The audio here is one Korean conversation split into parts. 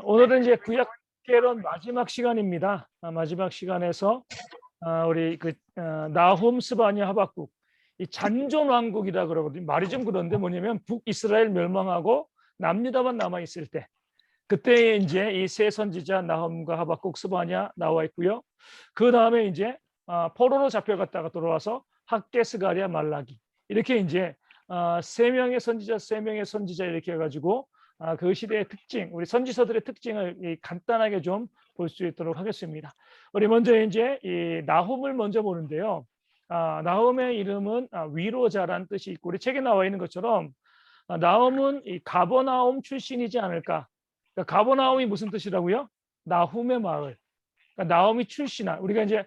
오늘은 이제 구약 개론 마지막 시간입니다. 마지막 시간에서 우리 나훔, 스바냐, 하박국 이 잔존 왕국이라 그러거든요. 말이 좀 그런데 뭐냐면 북이스라엘 멸망하고 남유다만 남아 있을 때 그때 이제 이 세 선지자 나훔과 하박국, 스바냐 나와 있고요. 그 다음에 이제 포로로 잡혀갔다가 돌아와서 학개, 스가랴, 말라기 이렇게 이제 세 명의 선지자, 세 명의 선지자 이렇게 해가지고 그 시대의 특징, 우리 선지서들의 특징을 간단하게 좀 볼 수 있도록 하겠습니다. 우리 먼저 이제 이 나훔을 먼저 보는데요. 나훔의 이름은 위로자란 뜻이 있고 우리 책에 나와 있는 것처럼 나훔은 이 가버나움 출신이지 않을까. 그러니까 가버나움이 무슨 뜻이라고요? 나훔의 마을. 그러니까 나훔이 출신한 우리가 이제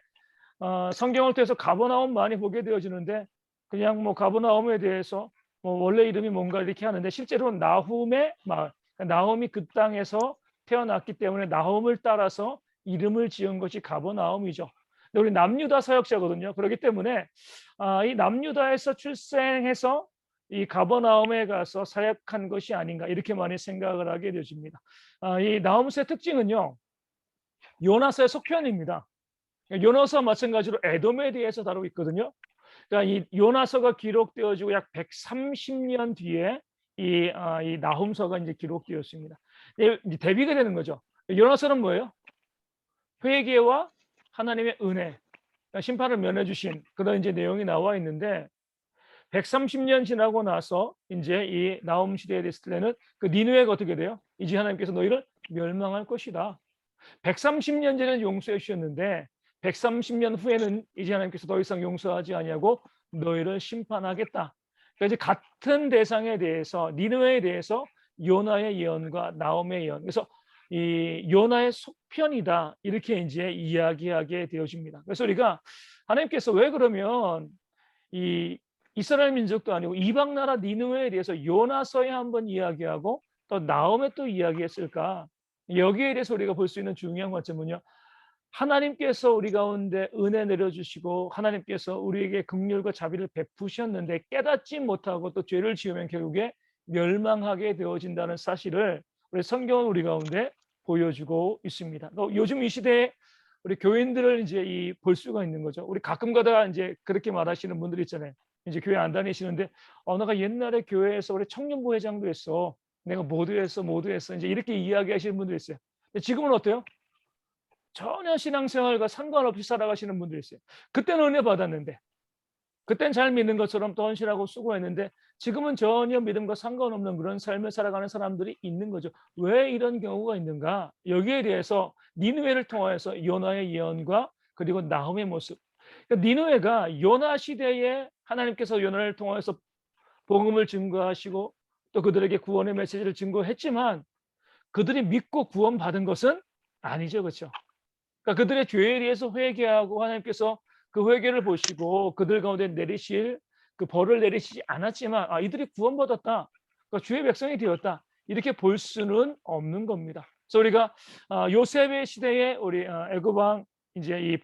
성경을 통해서 가버나움 많이 보게 되어지는데 그냥 뭐 가버나움에 대해서 뭐 원래 이름이 뭔가 이렇게 하는데 실제로는 나훔의 마을. 그러니까 나훔이 그 땅에서 태어났기 때문에 나훔을 따라서 이름을 지은 것이 가버나움이죠. 근데 우리 남유다 사역자거든요. 그렇기 때문에 이 남유다에서 출생해서 이 가버나움에 가서 사역한 것이 아닌가 이렇게 많이 생각을 하게 되어집니다. 이 나훔서의 특징은요. 요나서의 속편입니다. 요나서와 마찬가지로 에돔에 대해서 다루고 있거든요. 그러니까 이 요나서가 기록되어지고 약 130년 뒤에 이 나훔서가 이제 기록되었습니다. 이제 대비가 되는 거죠. 요나서는 뭐예요? 회개와 하나님의 은혜, 심판을 면해 주신 그런 이제 내용이 나와 있는데 130년 지나고 나서 이제 이 나훔 시대에 됐을 때는 그 니느웨가 어떻게 돼요? 이제 하나님께서 너희를 멸망할 것이다. 130년 전에는 용서해 주셨는데 130년 후에는 이제 하나님께서 더 이상 용서하지 아니하고 너희를 심판하겠다. 그러니까 이제 같은 대상에 대해서 니느웨에 대해서 요나의 예언과 나홈의 예언. 그래서 이 요나의 속편이다. 이렇게 이제 이야기하게 되어집니다. 그래서 우리가 하나님께서 왜 그러면 이 이스라엘 민족도 아니고 이방 나라 니느웨에 대해서 요나서에 한번 이야기하고 또 나홈에 또 이야기했을까? 여기에 대해서 우리가 볼 수 있는 중요한 관점은요. 하나님께서 우리 가운데 은혜 내려주시고 하나님께서 우리에게 긍휼과 자비를 베푸셨는데 깨닫지 못하고 또 죄를 지으면 결국에 멸망하게 되어진다는 사실을 우리 성경은 우리 가운데 보여주고 있습니다. 요즘 이 시대에 우리 교인들을 이제 볼 수가 있는 거죠. 우리 가끔 가다가 이제 그렇게 말하시는 분들이 있잖아요. 이제 교회 안 다니시는데 내가 옛날에 교회에서 우리 청년부 회장도 했어. 내가 모두 했어. 이제 이렇게 이야기하시는 분들이 있어요. 근데 지금은 어때요? 전혀 신앙생활과 상관없이 살아가시는 분들이 있어요. 그때는 은혜 받았는데, 그때는 잘 믿는 것처럼 또 헌신하고 수고했는데 지금은 전혀 믿음과 상관없는 그런 삶을 살아가는 사람들이 있는 거죠. 왜 이런 경우가 있는가? 여기에 대해서 니느웨를 통하여서 요나의 예언과 그리고 나홈의 모습. 그러니까 니느웨가 요나 시대에 하나님께서 요나를 통하여서 복음을 증거하시고 또 그들에게 구원의 메시지를 증거했지만 그들이 믿고 구원받은 것은 아니죠. 그렇죠? 그러니까 그들의 죄에 대해서 회개하고 하나님께서 그 회개를 보시고 그들 가운데 내리실 그 벌을 내리시지 않았지만 이들이 구원받았다. 그러니까 주의 백성이 되었다. 이렇게 볼 수는 없는 겁니다. 그래서 우리가 요셉의 시대에 우리 애굽 왕 이제 이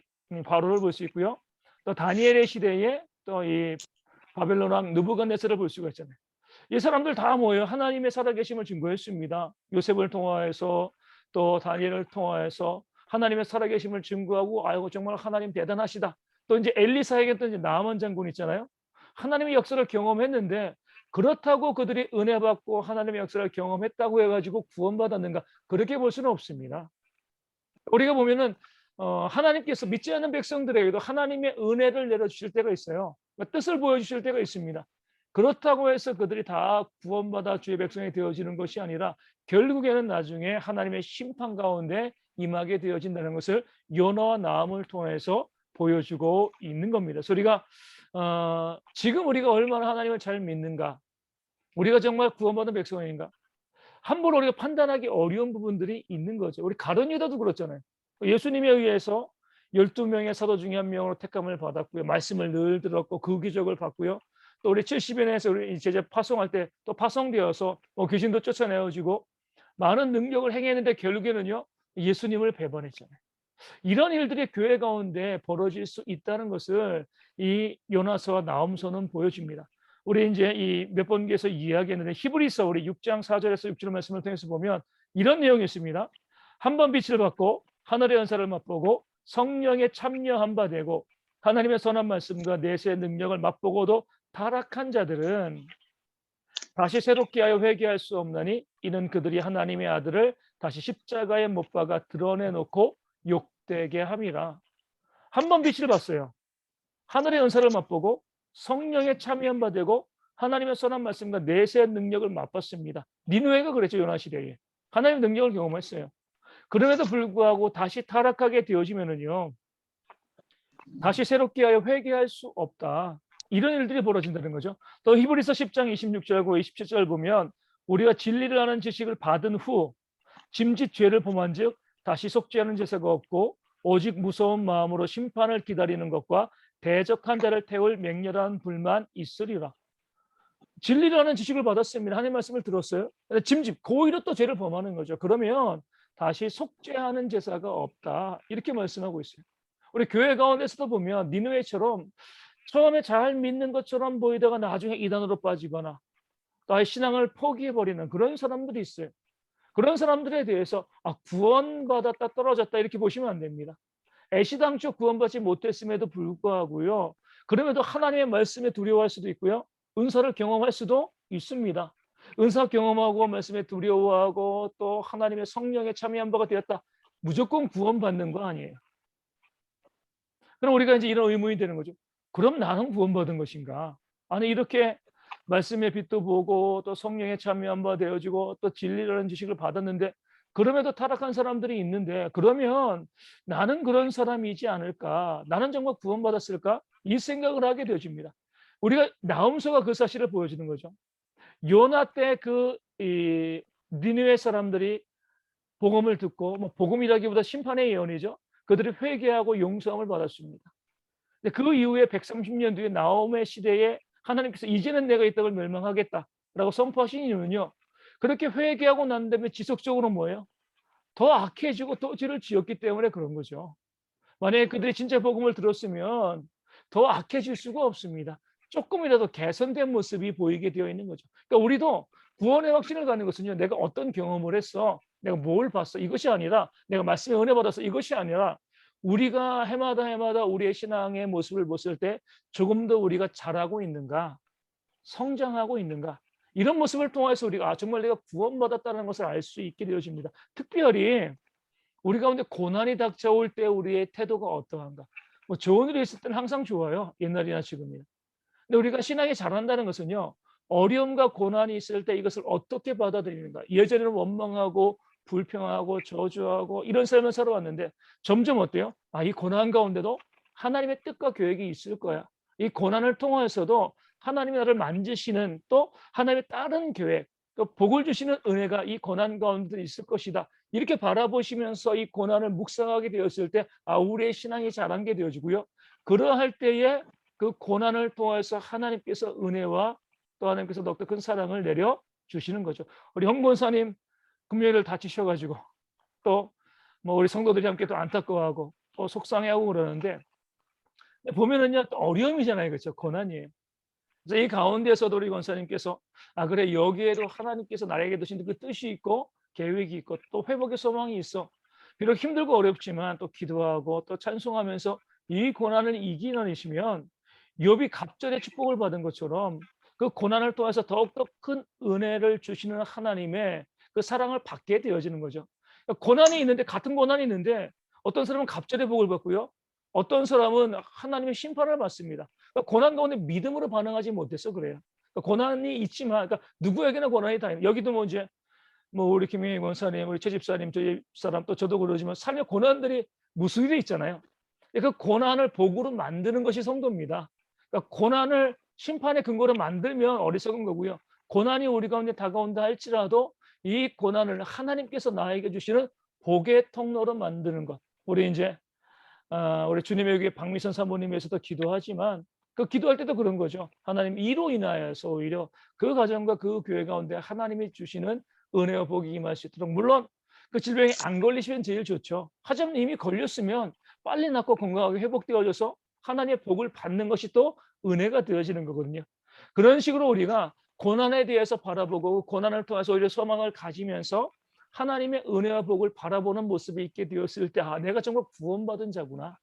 바로를 볼 수 있고요. 또 다니엘의 시대에 또 이 바벨론 왕 느부갓네살을 볼 수가 있잖아요. 이 사람들 다 뭐예요? 하나님의 살아계심을 증거했습니다. 요셉을 통하여서 또 다니엘을 통하여서 하나님의 살아계심을 증거하고 아이고 정말 하나님 대단하시다. 또 이제 엘리사에게 또 이제 나아만 장군 있잖아요. 하나님의 역사를 경험했는데 그렇다고 그들이 은혜 받고 하나님의 역사를 경험했다고 해가지고 구원받았는가? 그렇게 볼 수는 없습니다. 우리가 보면은 하나님께서 믿지 않는 백성들에게도 하나님의 은혜를 내려주실 때가 있어요. 그러니까 뜻을 보여주실 때가 있습니다. 그렇다고 해서 그들이 다 구원받아 주의 백성이 되어지는 것이 아니라 결국에는 나중에 하나님의 심판 가운데 임하게 되어진다는 것을 요나와 나훔을 통해서 보여주고 있는 겁니다. 그래서 우리가 지금 우리가 얼마나 하나님을 잘 믿는가, 우리가 정말 구원받은 백성인가, 함부로 우리가 판단하기 어려운 부분들이 있는 거죠. 우리 가룟 유다도 그렇잖아요. 예수님에 의해서 12명의 사도 중에 한 명으로 택감을 받았고요. 말씀을 늘 들었고 그 기적을 받고요. 또 우리 70인에서 우리 제자 파송할 때 또 파송되어서 귀신도 쫓아내어지고 많은 능력을 행했는데 결국에는요. 예수님을 배반했잖아요. 이런 일들이 교회 가운데 벌어질 수 있다는 것을 이 요나서와 나훔서는 보여줍니다. 우리 이제 이 몇 번께서 이야기했는데 히브리서 우리 6장 4절에서 6절 말씀을 통해서 보면 이런 내용이 있습니다. 한 번 빛을 받고 하늘의 연사를 맛보고 성령에 참여한 바 되고 하나님의 선한 말씀과 내세의 능력을 맛보고도 타락한 자들은 다시 새롭게 하여 회개할 수 없나니 이는 그들이 하나님의 아들을 다시 십자가에 못 박아 드러내놓고 욕되게 함이라. 한 번 빛을 봤어요. 하늘의 은사를 맛보고 성령에 참여한 바 되고 하나님의 선한 말씀과 내세의 능력을 맛봤습니다. 니느웨가 그랬죠. 요나 시대에. 하나님의 능력을 경험했어요. 그럼에도 불구하고 다시 타락하게 되어지면은요. 다시 새롭게 하여 회개할 수 없다. 이런 일들이 벌어진다는 거죠. 또 히브리서 10장 26절과 27절 보면 우리가 진리를 아는 지식을 받은 후 짐짓 죄를 범한즉 다시 속죄하는 제사가 없고 오직 무서운 마음으로 심판을 기다리는 것과 대적한 자를 태울 맹렬한 불만 있으리라. 진리를 아는 지식을 받았습니다. 하나님 말씀을 들었어요. 짐짓 고의로 또 죄를 범하는 거죠. 그러면 다시 속죄하는 제사가 없다. 이렇게 말씀하고 있어요. 우리 교회 가운데서도 보면 니느웨처럼 처음에 잘 믿는 것처럼 보이다가 나중에 이단으로 빠지거나 나의 신앙을 포기해버리는 그런 사람들이 있어요. 그런 사람들에 대해서 구원받았다 떨어졌다 이렇게 보시면 안 됩니다. 애시당초 구원받지 못했음에도 불구하고요. 그럼에도 하나님의 말씀에 두려워할 수도 있고요. 은사를 경험할 수도 있습니다. 은사 경험하고 말씀에 두려워하고 또 하나님의 성령에 참여한 바가 되었다. 무조건 구원받는 거 아니에요. 그럼 우리가 이제 이런 의문이 되는 거죠. 그럼 나는 구원받은 것인가? 아니 이렇게 말씀의 빛도 보고 또 성령에 참여한 바 되어지고 또 진리라는 지식을 받았는데 그럼에도 타락한 사람들이 있는데 그러면 나는 그런 사람이지 않을까? 나는 정말 구원받았을까? 이 생각을 하게 되어집니다. 우리가 나훔서가 그 사실을 보여주는 거죠. 요나 때 그 니느웨 사람들이 복음을 듣고 복음이라기보다 심판의 예언이죠. 그들이 회개하고 용서함을 받았습니다. 근데 그 이후에 130년 뒤에 나홈의 시대에 하나님께서 이제는 내가 이 땅을 멸망하겠다라고 선포하신 이유는요. 그렇게 회개하고 난 다음에 지속적으로 뭐예요? 더 악해지고 더 죄를 지었기 때문에 그런 거죠. 만약에 그들이 진짜 복음을 들었으면 더 악해질 수가 없습니다. 조금이라도 개선된 모습이 보이게 되어 있는 거죠. 그러니까 우리도 구원의 확신을 갖는 것은요. 내가 어떤 경험을 했어. 내가 뭘 봤어. 이것이 아니라 내가 말씀에 은혜 받았어. 이것이 아니라 우리가 해마다 우리의 신앙의 모습을 봤을 때 조금 더 우리가 잘하고 있는가, 성장하고 있는가 이런 모습을 통해서 우리가 정말 내가 구원받았다는 것을 알 수 있게 되어집니다. 특별히 우리 가운데 고난이 닥쳐올 때 우리의 태도가 어떠한가. 좋은 일이 있을 때는 항상 좋아요. 옛날이나 지금이나. 근데 우리가 신앙이 자란다는 것은요. 어려움과 고난이 있을 때 이것을 어떻게 받아들이는가. 예전에는 원망하고 불평하고 저주하고 이런 삶을 살아왔는데 점점 어때요? 이 고난 가운데도 하나님의 뜻과 계획이 있을 거야. 이 고난을 통해서도 하나님이 나를 만지시는 또 하나님의 다른 계획, 또 복을 주시는 은혜가 이 고난 가운데 있을 것이다. 이렇게 바라보시면서 이 고난을 묵상하게 되었을 때 우리의 신앙이 자란 게 되어지고요. 그러할 때에 그 고난을 통해서 하나님께서 은혜와 또 하나님께서 더욱더 큰 사랑을 내려 주시는 거죠. 우리 홍본사님 금요일을 다치셔가지고 또 우리 성도들이 함께 또 안타까워하고 또 속상해하고 그러는데 보면은요 또 어려움이잖아요, 그렇죠? 고난이에요. 그래서 이 가운데서도 우리 권사님께서 그래 여기에도 하나님께서 나에게 두신 그 뜻이 있고 계획이 있고 또 회복의 소망이 있어. 비록 힘들고 어렵지만 또 기도하고 또 찬송하면서 이 고난을 이기는 이시면 욥이 갑절의 축복을 받은 것처럼 그 고난을 통해서 더욱더 큰 은혜를 주시는 하나님의 그 사랑을 받게 되어지는 거죠. 그러니까 고난이 있는데 같은 고난이 있는데 어떤 사람은 갑절의 복을 받고요. 어떤 사람은 하나님의 심판을 받습니다. 그러니까 고난 가운데 믿음으로 반응하지 못해서 그래요. 그러니까 고난이 있지만 그러니까 누구에게나 고난이 다 있는. 여기도 이제 우리 김영희 권사님, 우리 최 집사님, 저 집사람 또 저도 그러지만 삶의 고난들이 무수히 있잖아요. 그 고난을 복으로 만드는 것이 성도입니다. 그러니까 고난을 심판의 근거로 만들면 어리석은 거고요. 고난이 우리 가운데 다가온다 할지라도 이 고난을 하나님께서 나에게 주시는 복의 통로로 만드는 것. 우리 이제 우리 주님의 교회 박미선 사모님에서도 기도하지만 그 기도할 때도 그런 거죠. 하나님 이로 인하여서 오히려 그 가정과 그 교회 가운데 하나님이 주시는 은혜와 복이 임할 수 있도록 물론 그 질병이 안 걸리시면 제일 좋죠. 하지만 이미 걸렸으면 빨리 낫고 건강하게 회복되어져서 하나님의 복을 받는 것이 또 은혜가 되어지는 거거든요. 그런 식으로 우리가 고난에 대해서 바라보고 고난을 통해서 오히려 소망을 가지면서 하나님의 은혜와 복을 바라보는 모습이 있게 되었을 때, 아, 내가 정말 구원받은 자구나.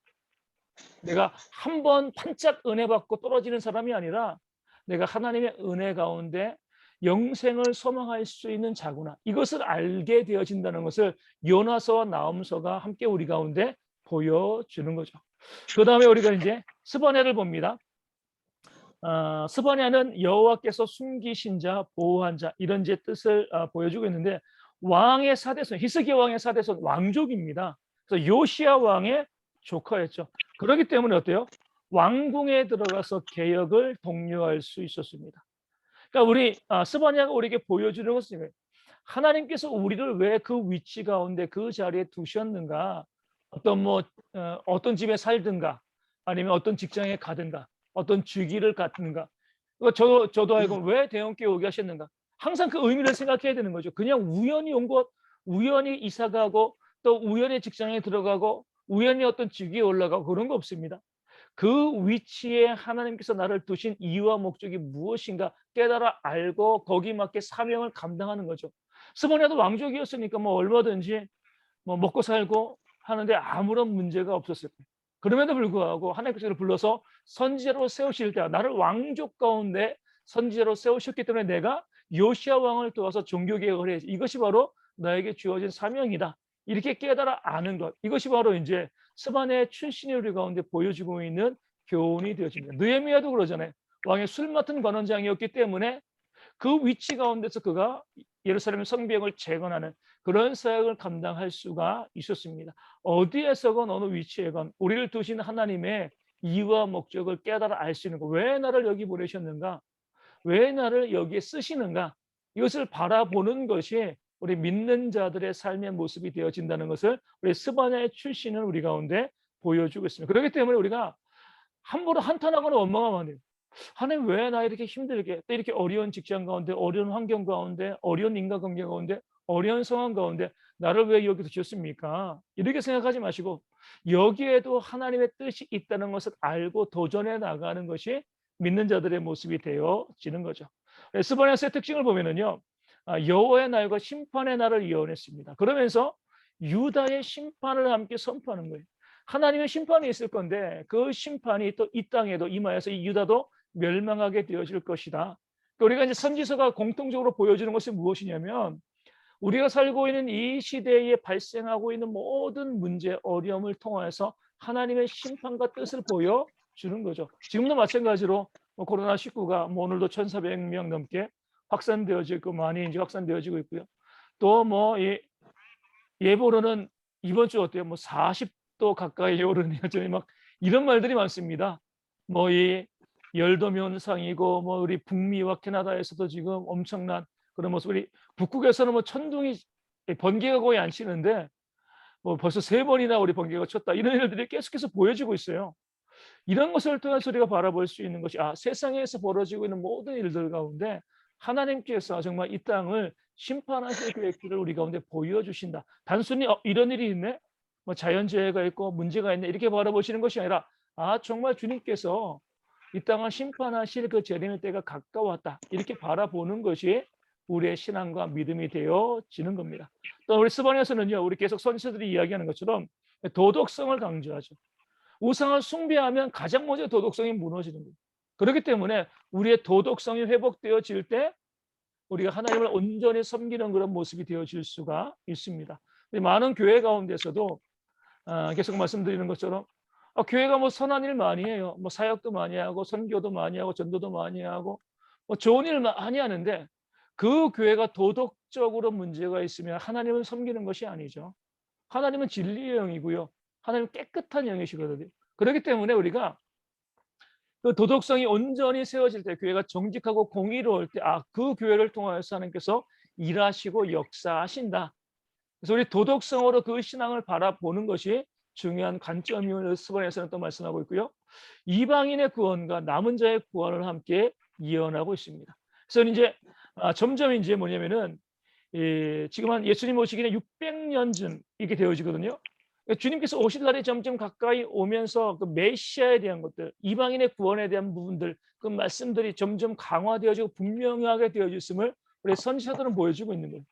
내가 한 번 반짝 은혜 받고 떨어지는 사람이 아니라 내가 하나님의 은혜 가운데 영생을 소망할 수 있는 자구나. 이것을 알게 되어진다는 것을 요나서와 나훔서가 함께 우리 가운데 보여주는 거죠. 그 다음에 우리가 이제 스바냐를 봅니다. 스바냐는 여호와께서 숨기신 자, 보호한 자, 이런 제 뜻을 보여주고 있는데, 왕의 사대손, 히스기야 왕의 사대손, 왕족입니다. 그래서 요시야 왕의 조카였죠. 그렇기 때문에 어때요? 왕궁에 들어가서 개혁을 독려할 수 있었습니다. 그러니까 우리 스바냐가 우리에게 보여주는 것은 하나님께서 우리를 왜 그 위치 가운데 그 자리에 두셨는가? 어떤 집에 살든가, 아니면 어떤 직장에 가든가, 어떤 직위를 갖든가. 저도 알고 왜 대형교회 오게 하셨는가? 항상 그 의미를 생각해야 되는 거죠. 그냥 우연히 온 곳, 우연히 이사 가고, 또 우연히 직장에 들어가고, 우연히 어떤 직위에 올라가고 그런 거 없습니다. 그 위치에 하나님께서 나를 두신 이유와 목적이 무엇인가 깨달아 알고 거기 맞게 사명을 감당하는 거죠. 스바냐도 왕족이었으니까 뭐 얼마든지 뭐 먹고 살고 하는데 아무런 문제가 없었을 거예요. 그럼에도 불구하고 하나님께서 그를 불러서 선지자로 세우실 때, 나를 왕족 가운데 선지자로 세우셨기 때문에 내가 요시야 왕을 도와서 종교개혁을 해야지. 이것이 바로 나에게 주어진 사명이다. 이렇게 깨달아 아는 것. 이것이 바로 이제 스바냐의 출신이 우리 가운데 보여주고 있는 교훈이 되어집니다. 느헤미야도 그러잖아요. 왕의 술 맡은 관원장이었기 때문에 그 위치 가운데서 그가 예루살렘 성벽을 재건하는 그런 사역을 감당할 수가 있었습니다. 어디에서건 어느 위치에건 우리를 두신 하나님의 이유와 목적을 깨달아 알 수 있는 것. 왜 나를 여기 보내셨는가? 왜 나를 여기에 쓰시는가? 이것을 바라보는 것이 우리 믿는 자들의 삶의 모습이 되어진다는 것을 우리 스바냐의 출신은 우리 가운데 보여주고 있습니다. 그렇기 때문에 우리가 함부로 한탄하거나 원망하면 안 돼요. 하나님 왜 나 이렇게 힘들게, 또 이렇게 어려운 직장 가운데, 어려운 환경 가운데, 어려운 인간관계 가운데, 어려운 상황 가운데 나를 왜 여기서 주셨습니까? 이렇게 생각하지 마시고 여기에도 하나님의 뜻이 있다는 것을 알고 도전해 나가는 것이 믿는 자들의 모습이 되어지는 거죠. 스바냐서의 특징을 보면은요, 여호와의 날과 심판의 날을 예언했습니다. 그러면서 유다의 심판을 함께 선포하는 거예요. 하나님의 심판이 있을 건데 그 심판이 또 이 땅에도 임하여서 이 유다도 멸망하게 되어질 것이다. 우리가 이제 선지서가 공통적으로 보여주는 것이 무엇이냐면, 우리가 살고 있는 이 시대에 발생하고 있는 모든 문제, 어려움을 통해서 하나님의 심판과 뜻을 보여주는 거죠. 지금도 마찬가지로 코로나19가 오늘도 1,400명 넘게 확산되어지고 많이 이제 확산되어지고 있고요. 또 예보로는 이번 주 어때요? 40도 가까이 오르네요. 저희 막 이런 말들이 많습니다. 이 열도 현상이고 우리 북미와 캐나다에서도 지금 엄청난 그런 모습. 우리 북극에서는 천둥이 번개가 거의 안 치는데 벌써 3번이나 우리 번개가 쳤다. 이런 일들이 계속해서 보여지고 있어요. 이런 것을 통해서 우리가 바라볼 수 있는 것이 세상에서 벌어지고 있는 모든 일들 가운데 하나님께서 정말 이 땅을 심판하실 계획들을 우리 가운데 보여주신다. 단순히 이런 일이 있네, 자연재해가 있고 문제가 있네, 이렇게 바라보시는 것이 아니라 정말 주님께서 이 땅을 심판하실 그 재림의 때가 가까웠다, 이렇게 바라보는 것이 우리의 신앙과 믿음이 되어지는 겁니다. 또 우리 스바냐서는요, 우리 계속 선지자들이 이야기하는 것처럼 도덕성을 강조하죠. 우상을 숭배하면 가장 먼저 도덕성이 무너지는 거예요. 그렇기 때문에 우리의 도덕성이 회복되어질 때 우리가 하나님을 온전히 섬기는 그런 모습이 되어질 수가 있습니다. 많은 교회 가운데서도 계속 말씀드리는 것처럼 교회가 선한 일 많이 해요. 사역도 많이 하고 선교도 많이 하고 전도도 많이 하고 좋은 일 많이 하는데 그 교회가 도덕적으로 문제가 있으면 하나님을 섬기는 것이 아니죠. 하나님은 진리의 영이고요. 하나님은 깨끗한 영이시거든요. 그렇기 때문에 우리가 그 도덕성이 온전히 세워질 때, 교회가 정직하고 공의로울 때, 그 교회를 통하여서 하나님께서 일하시고 역사하신다. 그래서 우리 도덕성으로 그 신앙을 바라보는 것이 중요한 관점이라고 스바냐서는 또 말씀하고 있고요. 이방인의 구원과 남은 자의 구원을 함께 예언하고 있습니다. 그래서 이제 점점 이제 뭐냐면은 지금 한 예수님 오시기 전에 600년쯤 이렇게 되어지거든요. 주님께서 오실 날이 점점 가까이 오면서 그 메시아에 대한 것들, 이방인의 구원에 대한 부분들, 그 말씀들이 점점 강화되어지고 분명하게 되어졌음을 우리 선지자들은 보여주고 있는 거예요.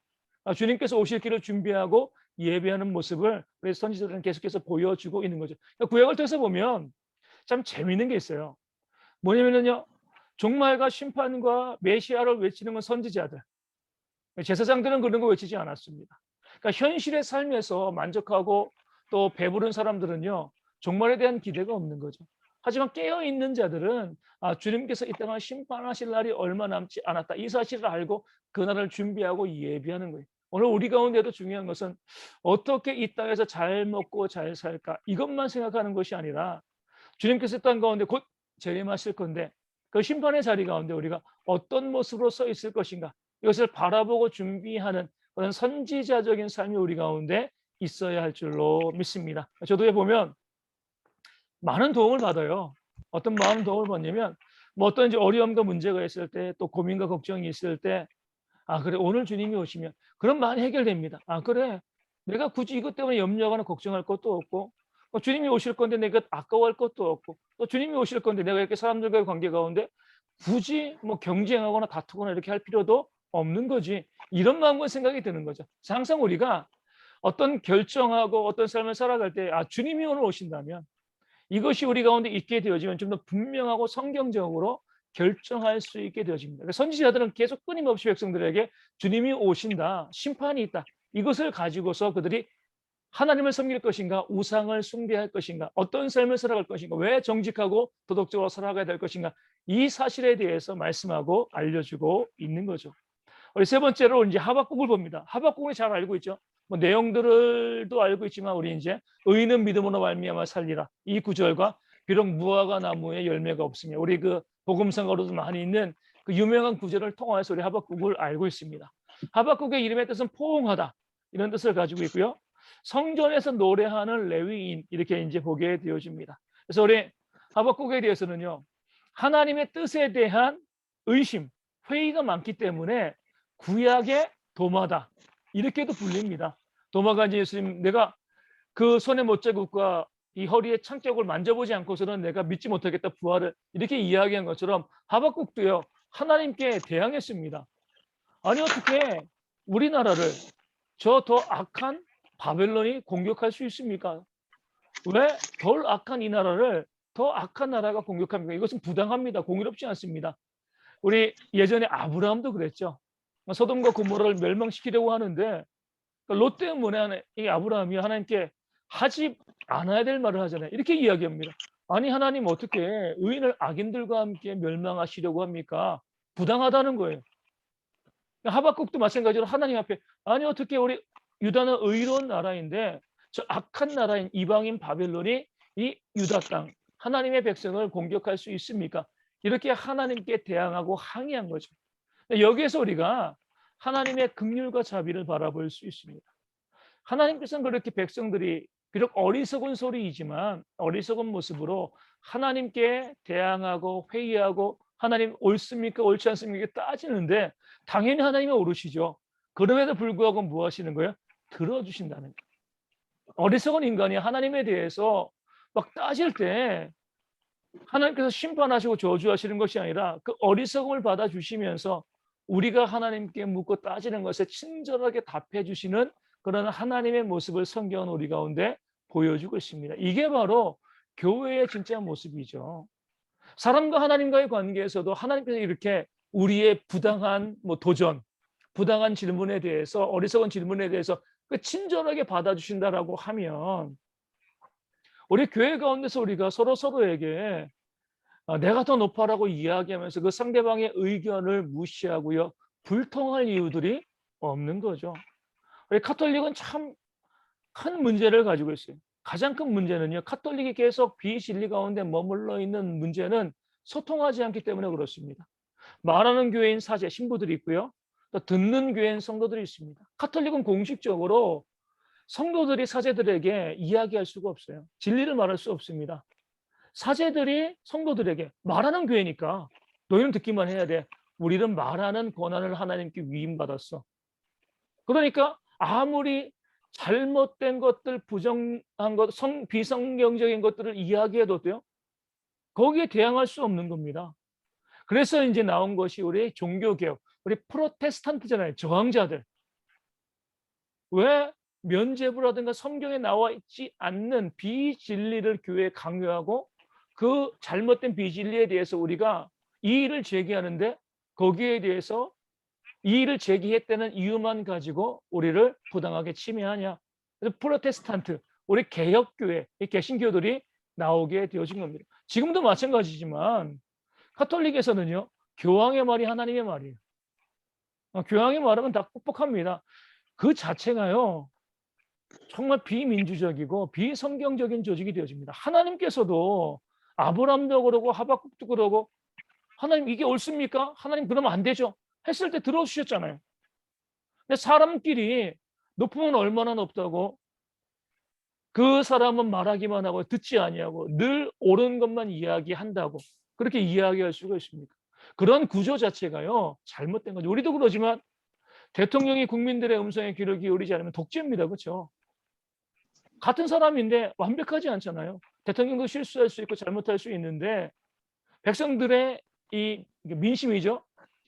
주님께서 오실 길을 준비하고 예배하는 모습을 우리 선지자들은 계속해서 보여주고 있는 거죠. 그러니까 구약을 통해서 보면 참 재미있는 게 있어요. 뭐냐면요, 종말과 심판과 메시아를 외치는 건 선지자들, 제사장들은 그런 거 외치지 않았습니다. 그러니까 현실의 삶에서 만족하고 또 배부른 사람들은요, 종말에 대한 기대가 없는 거죠. 하지만 깨어 있는 자들은 주님께서 이 땅을 심판하실 날이 얼마 남지 않았다, 이 사실을 알고 그날을 준비하고 예비하는 거예요. 오늘 우리 가운데도 중요한 것은 어떻게 이 땅에서 잘 먹고 잘 살까, 이것만 생각하는 것이 아니라 주님께서 이 땅 가운데 곧 재림하실 건데 그 심판의 자리 가운데 우리가 어떤 모습으로 서 있을 것인가, 이것을 바라보고 준비하는 그런 선지자적인 삶이 우리 가운데 있어야 할 줄로 믿습니다. 저도 보면 많은 도움을 받아요. 어떤 많은 도움을 받냐면 어떤 이제 어려움과 문제가 있을 때, 또 고민과 걱정이 있을 때, 그래, 오늘 주님이 오시면 그럼 많이 해결됩니다. 그래, 내가 굳이 이것 때문에 염려하거나 걱정할 것도 없고, 주님이 오실 건데 내가 아까워할 것도 없고, 또 주님이 오실 건데 내가 이렇게 사람들과의 관계 가운데 굳이 경쟁하거나 다투거나 이렇게 할 필요도 없는 거지, 이런 마음과 생각이 드는 거죠. 항상 우리가 어떤 결정하고 어떤 삶을 살아갈 때 주님이 오늘 오신다면 이것이 우리 가운데 있게 되어지면 좀 더 분명하고 성경적으로 결정할 수 있게 되어집니다. 선지자들은 계속 끊임없이 백성들에게 주님이 오신다, 심판이 있다, 이것을 가지고서 그들이 하나님을 섬길 것인가, 우상을 숭배할 것인가, 어떤 삶을 살아갈 것인가, 왜 정직하고 도덕적으로 살아가야 될 것인가, 이 사실에 대해서 말씀하고 알려주고 있는 거죠. 우리 세 번째로 이제 하박국을 봅니다. 하박국을 잘 알고 있죠. 내용들도 알고 있지만 우리 이제 의인은 믿음으로 말미암아 살리라, 이 구절과 비록 무화과 나무에 열매가 없으며, 우리 그 복음성가로도 많이 있는 그 유명한 구절을 통해서 우리 하박국을 알고 있습니다. 하박국의 이름의 뜻은 포옹하다, 이런 뜻을 가지고 있고요. 성전에서 노래하는 레위인, 이렇게 이제 보게 되어집니다. 그래서 우리 하박국에 대해서는요, 하나님의 뜻에 대한 의심, 회의가 많기 때문에 구약의 도마다, 이렇게도 불립니다. 도마가 이제 예수님, 내가 그 손의 못자국과 이 허리의 창격을 만져보지 않고서는 내가 믿지 못하겠다, 부활을, 이렇게 이야기한 것처럼 하박국도요, 하나님께 대항했습니다. 아니, 어떻게 우리나라를 저 더 악한 바벨론이 공격할 수 있습니까? 왜 덜 악한 이 나라를 더 악한 나라가 공격합니까? 이것은 부당합니다. 공의롭지 않습니다. 우리 예전에 아브라함도 그랬죠. 소돔과 고모라를 멸망시키려고 하는데 롯 때문에 이 아브라함이 하나님께 하지 않아야 될 말을 하잖아요. 이렇게 이야기합니다. 아니, 하나님 어떻게 의인을 악인들과 함께 멸망하시려고 합니까? 부당하다는 거예요. 하박국도 마찬가지로 하나님 앞에, 아니 어떻게 우리 유다는 의로운 나라인데 저 악한 나라인 이방인 바벨론이 이 유다 땅 하나님의 백성을 공격할 수 있습니까? 이렇게 하나님께 대항하고 항의한 거죠. 여기에서 우리가 하나님의 긍휼과 자비를 바라볼 수 있습니다. 하나님께서는 그렇게 백성들이 비록 어리석은 소리이지만 어리석은 모습으로 하나님께 대항하고 회의하고, 하나님 옳습니까 옳지 않습니까 따지는데 당연히 하나님이 옳으시죠. 그럼에도 불구하고 뭐 하시는 거예요? 들어주신다는 거예요. 어리석은 인간이 하나님에 대해서 막 따질 때 하나님께서 심판하시고 저주하시는 것이 아니라 그 어리석음을 받아주시면서 우리가 하나님께 묻고 따지는 것에 친절하게 답해 주시는 그런 하나님의 모습을 성경은 우리 가운데 보여주고 있습니다. 이게 바로 교회의 진짜 모습이죠. 사람과 하나님과의 관계에서도 하나님께서 이렇게 우리의 부당한 도전, 부당한 질문에 대해서, 어리석은 질문에 대해서 친절하게 받아주신다라고 하면 우리 교회 가운데서 우리가 서로에게 내가 더 높아라고 이야기하면서 그 상대방의 의견을 무시하고요, 불통할 이유들이 없는 거죠. 우리 카톨릭은 참 큰 문제를 가지고 있어요. 가장 큰 문제는요, 카톨릭이 계속 비진리 가운데 머물러 있는 문제는 소통하지 않기 때문에 그렇습니다. 말하는 교회인 사제, 신부들이 있고요, 또 듣는 교회인 성도들이 있습니다. 카톨릭은 공식적으로 성도들이 사제들에게 이야기할 수가 없어요. 진리를 말할 수 없습니다. 사제들이 성도들에게, 말하는 교회니까 너희는 듣기만 해야 돼, 우리는 말하는 권한을 하나님께 위임받았어. 그러니까 아무리 잘못된 것들, 부정한 것, 비성경적인 것들을 이야기해도 돼요, 거기에 대항할 수 없는 겁니다. 그래서 이제 나온 것이 우리 종교개혁, 우리 프로테스탄트잖아요. 저항자들. 왜 면죄부라든가 성경에 나와 있지 않는 비진리를 교회에 강요하고 그 잘못된 비진리에 대해서 우리가 이의를 제기하는데 거기에 대해서 이의를 제기했다는 이유만 가지고 우리를 부당하게 침해하냐. 그래서 프로테스탄트, 우리 개혁교회, 이 개신교들이 나오게 되어진 겁니다. 지금도 마찬가지지만 카톨릭에서는요. 교황의 말이 하나님의 말이에요. 교황의 말하면 다 뻑뻑합니다. 그 자체가요. 정말 비민주적이고 비성경적인 조직이 되어집니다. 하나님께서도 아브람도 그러고 하박국도 그러고 하나님 이게 옳습니까? 하나님 그러면 안 되죠. 했을 때 들어주셨잖아요. 근데 사람끼리 높으면 얼마나 높다고 그 사람은 말하기만 하고 듣지 아니하고 늘 옳은 것만 이야기한다고 그렇게 이야기할 수가 있습니까? 그런 구조 자체가요. 잘못된 거죠. 우리도 그러지만 대통령이 국민들의 음성에 귀를 기울이지 않으면 독재입니다. 그렇죠? 같은 사람인데 완벽하지 않잖아요. 대통령도 실수할 수 있고 잘못할 수 있는데 백성들의 이 민심이죠.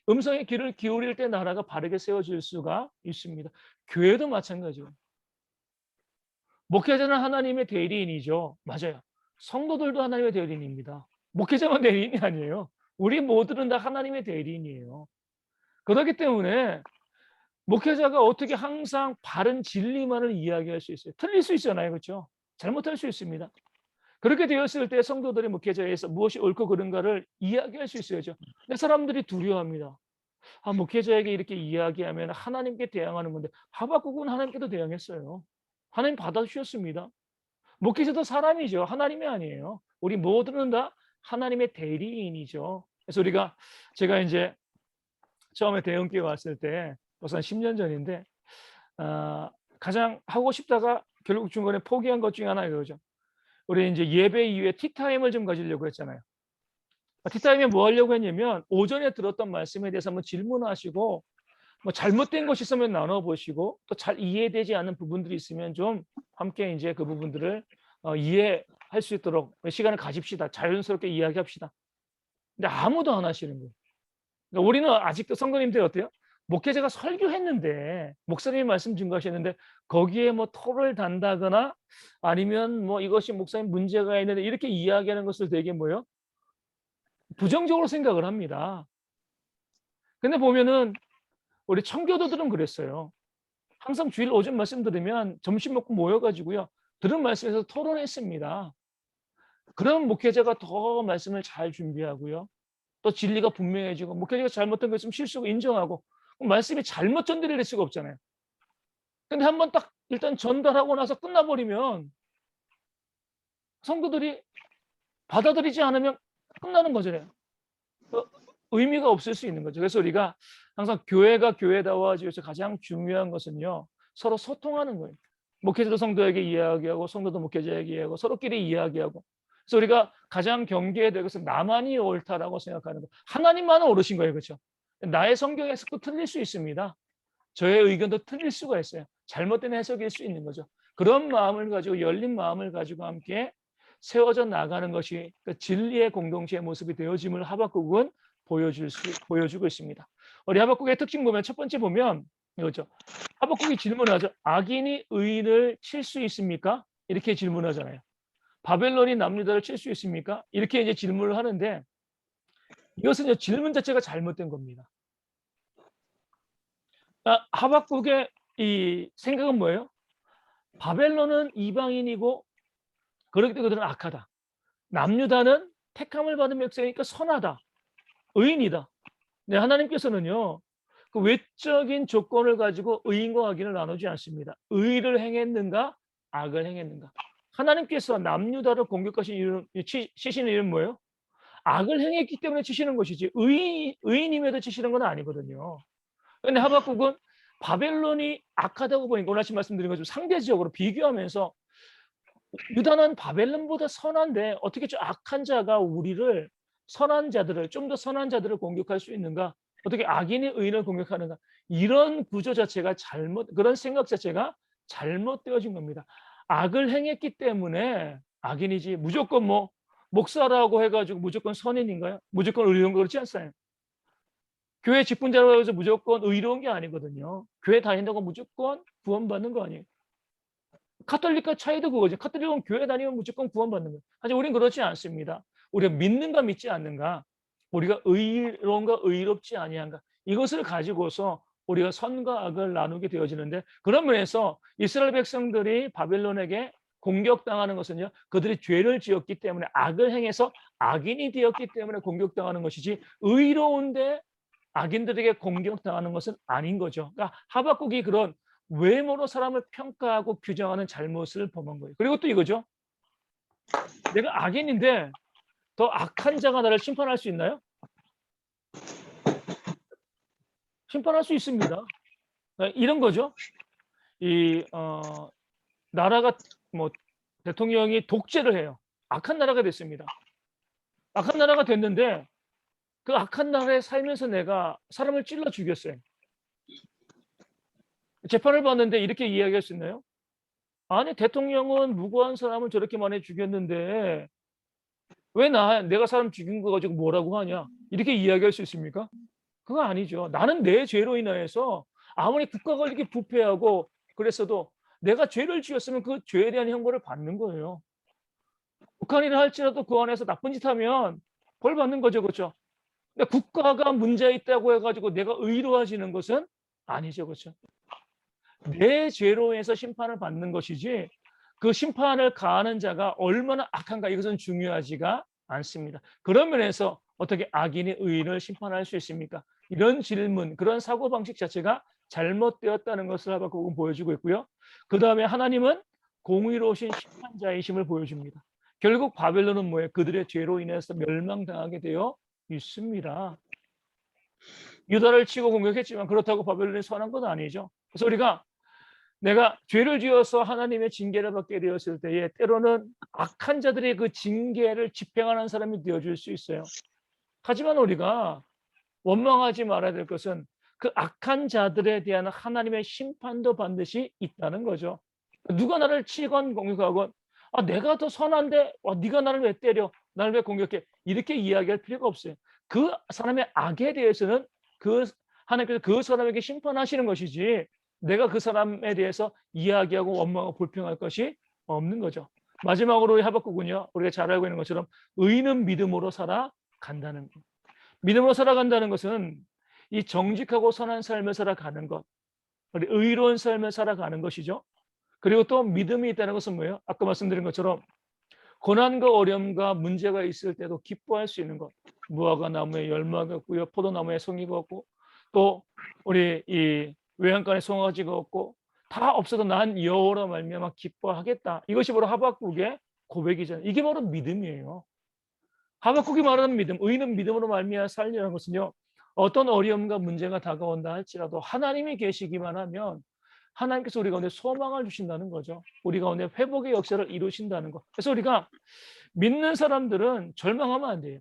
음성의 귀를 기울일 때 나라가 바르게 세워질 수가 있습니다. 교회도 마찬가지예요. 목회자는 하나님의 대리인이죠. 맞아요. 성도들도 하나님의 대리인입니다. 목회자만 대리인이 아니에요. 우리 모두는 다 하나님의 대리인이에요. 그렇기 때문에 목회자가 어떻게 항상 바른 진리만을 이야기할 수 있어요. 틀릴 수 있잖아요. 그렇죠? 잘못할 수 있습니다. 그렇게 되었을 때 성도들이 목회자에서 무엇이 옳고 그른가를 이야기할 수 있어야죠. 근데 사람들이 두려워합니다. 목회자에게 이렇게 이야기하면 하나님께 대항하는 건데 하박국은 하나님께도 대항했어요. 하나님 받아주셨습니다. 목회자도 사람이죠. 하나님이 아니에요. 우리 모두는 다 하나님의 대리인이죠. 그래서 제가 이제 처음에 대형교회 왔을 때 벌써 한 10년 전인데 가장 하고 싶다가 결국 중간에 포기한 것 중에 하나 이거죠. 우리 이제 예배 이후에 티타임을 좀 가지려고 했잖아요. 티타임에 뭐 하려고 했냐면 오전에 들었던 말씀에 대해서 한번 질문하시고 뭐 잘못된 것이 있으면 나눠보시고 또 잘 이해되지 않는 부분들이 있으면 좀 함께 이제 그 부분들을 이해할 수 있도록 시간을 가집시다. 자연스럽게 이야기합시다. 근데 아무도 안 하시는 거예요. 그러니까 우리는 아직도 성도님들 어때요? 목회자가 설교했는데 목사님이 말씀 증거하셨는데 거기에 뭐 토를 단다거나 아니면 뭐 이것이 목사님 문제가 있는데 이렇게 이야기하는 것을 되게 뭐요? 부정적으로 생각을 합니다. 근데 보면은 우리 청교도들은 그랬어요. 항상 주일 오전 말씀 들으면 점심 먹고 모여가지고요. 들은 말씀에서 토론했습니다. 그런 목회자가 더 말씀을 잘 준비하고요. 또 진리가 분명해지고 목회자가 잘못한 거 있으면 실수고 인정하고 말씀이 잘못 전달될 수가 없잖아요. 근데 한번 딱 일단 전달하고 나서 끝나버리면 성도들이 받아들이지 않으면 끝나는 거잖아요. 의미가 없을 수 있는 거죠. 그래서 우리가 항상 교회가 교회다워지기 위해서 가장 중요한 것은요. 서로 소통하는 거예요. 목회자도 성도에게 이야기하고 성도도 목회자에게 이야기하고 서로끼리 이야기하고. 그래서 우리가 가장 경계해야 될 것은 나만이 옳다라고 생각하는 거. 하나님만은 옳으신 거예요. 그렇죠? 나의 성경 해석도 틀릴 수 있습니다. 저의 의견도 틀릴 수가 있어요. 잘못된 해석일 수 있는 거죠. 그런 마음을 가지고 열린 마음을 가지고 함께 세워져 나가는 것이 그 진리의 공동체의 모습이 되어짐을 하박국은 보여주고 있습니다. 우리 하박국의 특징 보면 첫 번째 보면 이거죠. 하박국이 질문하죠. 악인이 의인을 칠 수 있습니까? 이렇게 질문하잖아요. 바벨론이 남유다를 칠 수 있습니까? 이렇게 이제 질문을 하는데 이것은 질문 자체가 잘못된 겁니다. 하박국의 이 생각은 뭐예요? 바벨론은 이방인이고 그렇기 때문에 그들은 악하다. 남유다는 택함을 받은 백성이니까 선하다. 의인이다. 네, 하나님께서는요. 그 외적인 조건을 가지고 의인과 악인을 나누지 않습니다. 의를 행했는가 악을 행했는가. 하나님께서 남유다를 공격하신 이유는 치시는 이유는 뭐예요? 악을 행했기 때문에 치시는 것이지 의인임에도 치시는 건 아니거든요. 그런데 하박국은 바벨론이 악하다고 보니까 오늘 아침 말씀드린 것처럼 상대적으로 비교하면서 유다는 바벨론보다 선한데 어떻게 좀 악한 자가 우리를 선한 자들을 좀 더 선한 자들을 공격할 수 있는가? 어떻게 악인이 의인을 공격하는가? 이런 구조 자체가 그런 생각 자체가 잘못되어진 겁니다. 악을 행했기 때문에 악인이지 무조건 뭐 목사라고 해가지고 무조건 선인인가요? 무조건 의로운 거 그렇지 않아요. 교회 직분자라고 해서 무조건 의로운 게 아니거든요. 교회 다닌다고 무조건 구원받는 거 아니에요. 카톨릭과 차이도 그거죠. 카톨릭은 교회 다니면 무조건 구원받는 거예요. 하지만 우리는 그렇지 않습니다. 우리가 믿는가 믿지 않는가, 우리가 의로운가 의롭지 아니한가, 이것을 가지고서 우리가 선과 악을 나누게 되어지는데, 그런 면에서 이스라엘 백성들이 바벨론에게 공격당하는 것은요, 그들이 죄를 지었기 때문에, 악을 행해서 악인이 되었기 때문에 공격당하는 것이지, 의로운데 악인들에게 공격당하는 것은 아닌 거죠. 그러니까 하박국이 그런 외모로 사람을 평가하고 규정하는 잘못을 범한 거예요. 그리고 또 이거죠. 내가 악인인데 더 악한 자가 나를 심판할 수 있나요? 심판할 수 있습니다. 이런 거죠. 이 나라가 뭐 대통령이 독재를 해요. 악한 나라가 됐습니다. 악한 나라가 됐는데 그 악한 나라에 살면서 내가 사람을 찔러 죽였어요. 재판을 받는데 이렇게 이야기할 수 있나요? 아니, 대통령은 무고한 사람을 저렇게 많이 죽였는데 왜 내가 사람 죽인 거 가지고 뭐라고 하냐, 이렇게 이야기할 수 있습니까? 그거 아니죠. 나는 내 죄로 인하여서 아무리 국가가 이렇게 부패하고 그랬어도 내가 죄를 지었으면 그 죄에 대한 형벌을 받는 거예요. 북한이라 할지라도 그 안에서 나쁜 짓 하면 벌 받는 거죠. 그렇죠? 근데 국가가 문제 있다고 해가지고 내가 의로워지는 것은 아니죠. 그렇죠? 내 죄로 해서 심판을 받는 것이지, 그 심판을 가하는 자가 얼마나 악한가, 이것은 중요하지가 않습니다. 그런 면에서 어떻게 악인이 의인을 심판할 수 있습니까? 이런 질문, 그런 사고방식 자체가 잘못되었다는 것을 하박국은 보여주고 있고요. 그 다음에 하나님은 공의로우신 심판자이심을 보여줍니다. 결국 바벨론은 뭐예요? 그들의 죄로 인해서 멸망당하게 되어 있습니다. 유다를 치고 공격했지만 그렇다고 바벨론이 선한 건 아니죠. 그래서 우리가 내가 죄를 지어서 하나님의 징계를 받게 되었을 때에 때로는 악한 자들의 그 징계를 집행하는 사람이 되어줄 수 있어요. 하지만 우리가 원망하지 말아야 될 것은 그 악한 자들에 대한 하나님의 심판도 반드시 있다는 거죠. 누가 나를 치건 공격하건 내가 더 선한데 네가 나를 왜 때려, 나를 왜 공격해, 이렇게 이야기할 필요가 없어요. 그 사람의 악에 대해서는 하나님께서 그 사람에게 심판하시는 것이지, 내가 그 사람에 대해서 이야기하고 원망하고 불평할 것이 없는 거죠. 마지막으로 하박국은요, 우리가 잘 알고 있는 것처럼 의인은 믿음으로 살아간다는 것. 믿음으로 살아간다는 것은 이 정직하고 선한 삶을 살아가는 것, 우리 의로운 삶을 살아가는 것이죠. 그리고 또 믿음이 있다는 것은 뭐예요? 아까 말씀드린 것처럼 고난과 어려움과 문제가 있을 때도 기뻐할 수 있는 것. 무화과 나무에 열매가 없고요, 포도나무에 송이가 없고, 또 우리 이 외양간에 송아지가 없고 다 없어도 난 여호와로 말미암아 기뻐하겠다. 이것이 바로 하박국의 고백이잖아요. 이게 바로 믿음이에요. 하박국이 말하는 믿음, 의인은 믿음으로 말미암아 살리라는 것은요, 어떤 어려움과 문제가 다가온다 할지라도 하나님이 계시기만 하면 하나님께서 우리 가운데 소망을 주신다는 거죠. 우리 가운데 회복의 역사를 이루신다는 것. 그래서 우리가 믿는 사람들은 절망하면 안 돼요.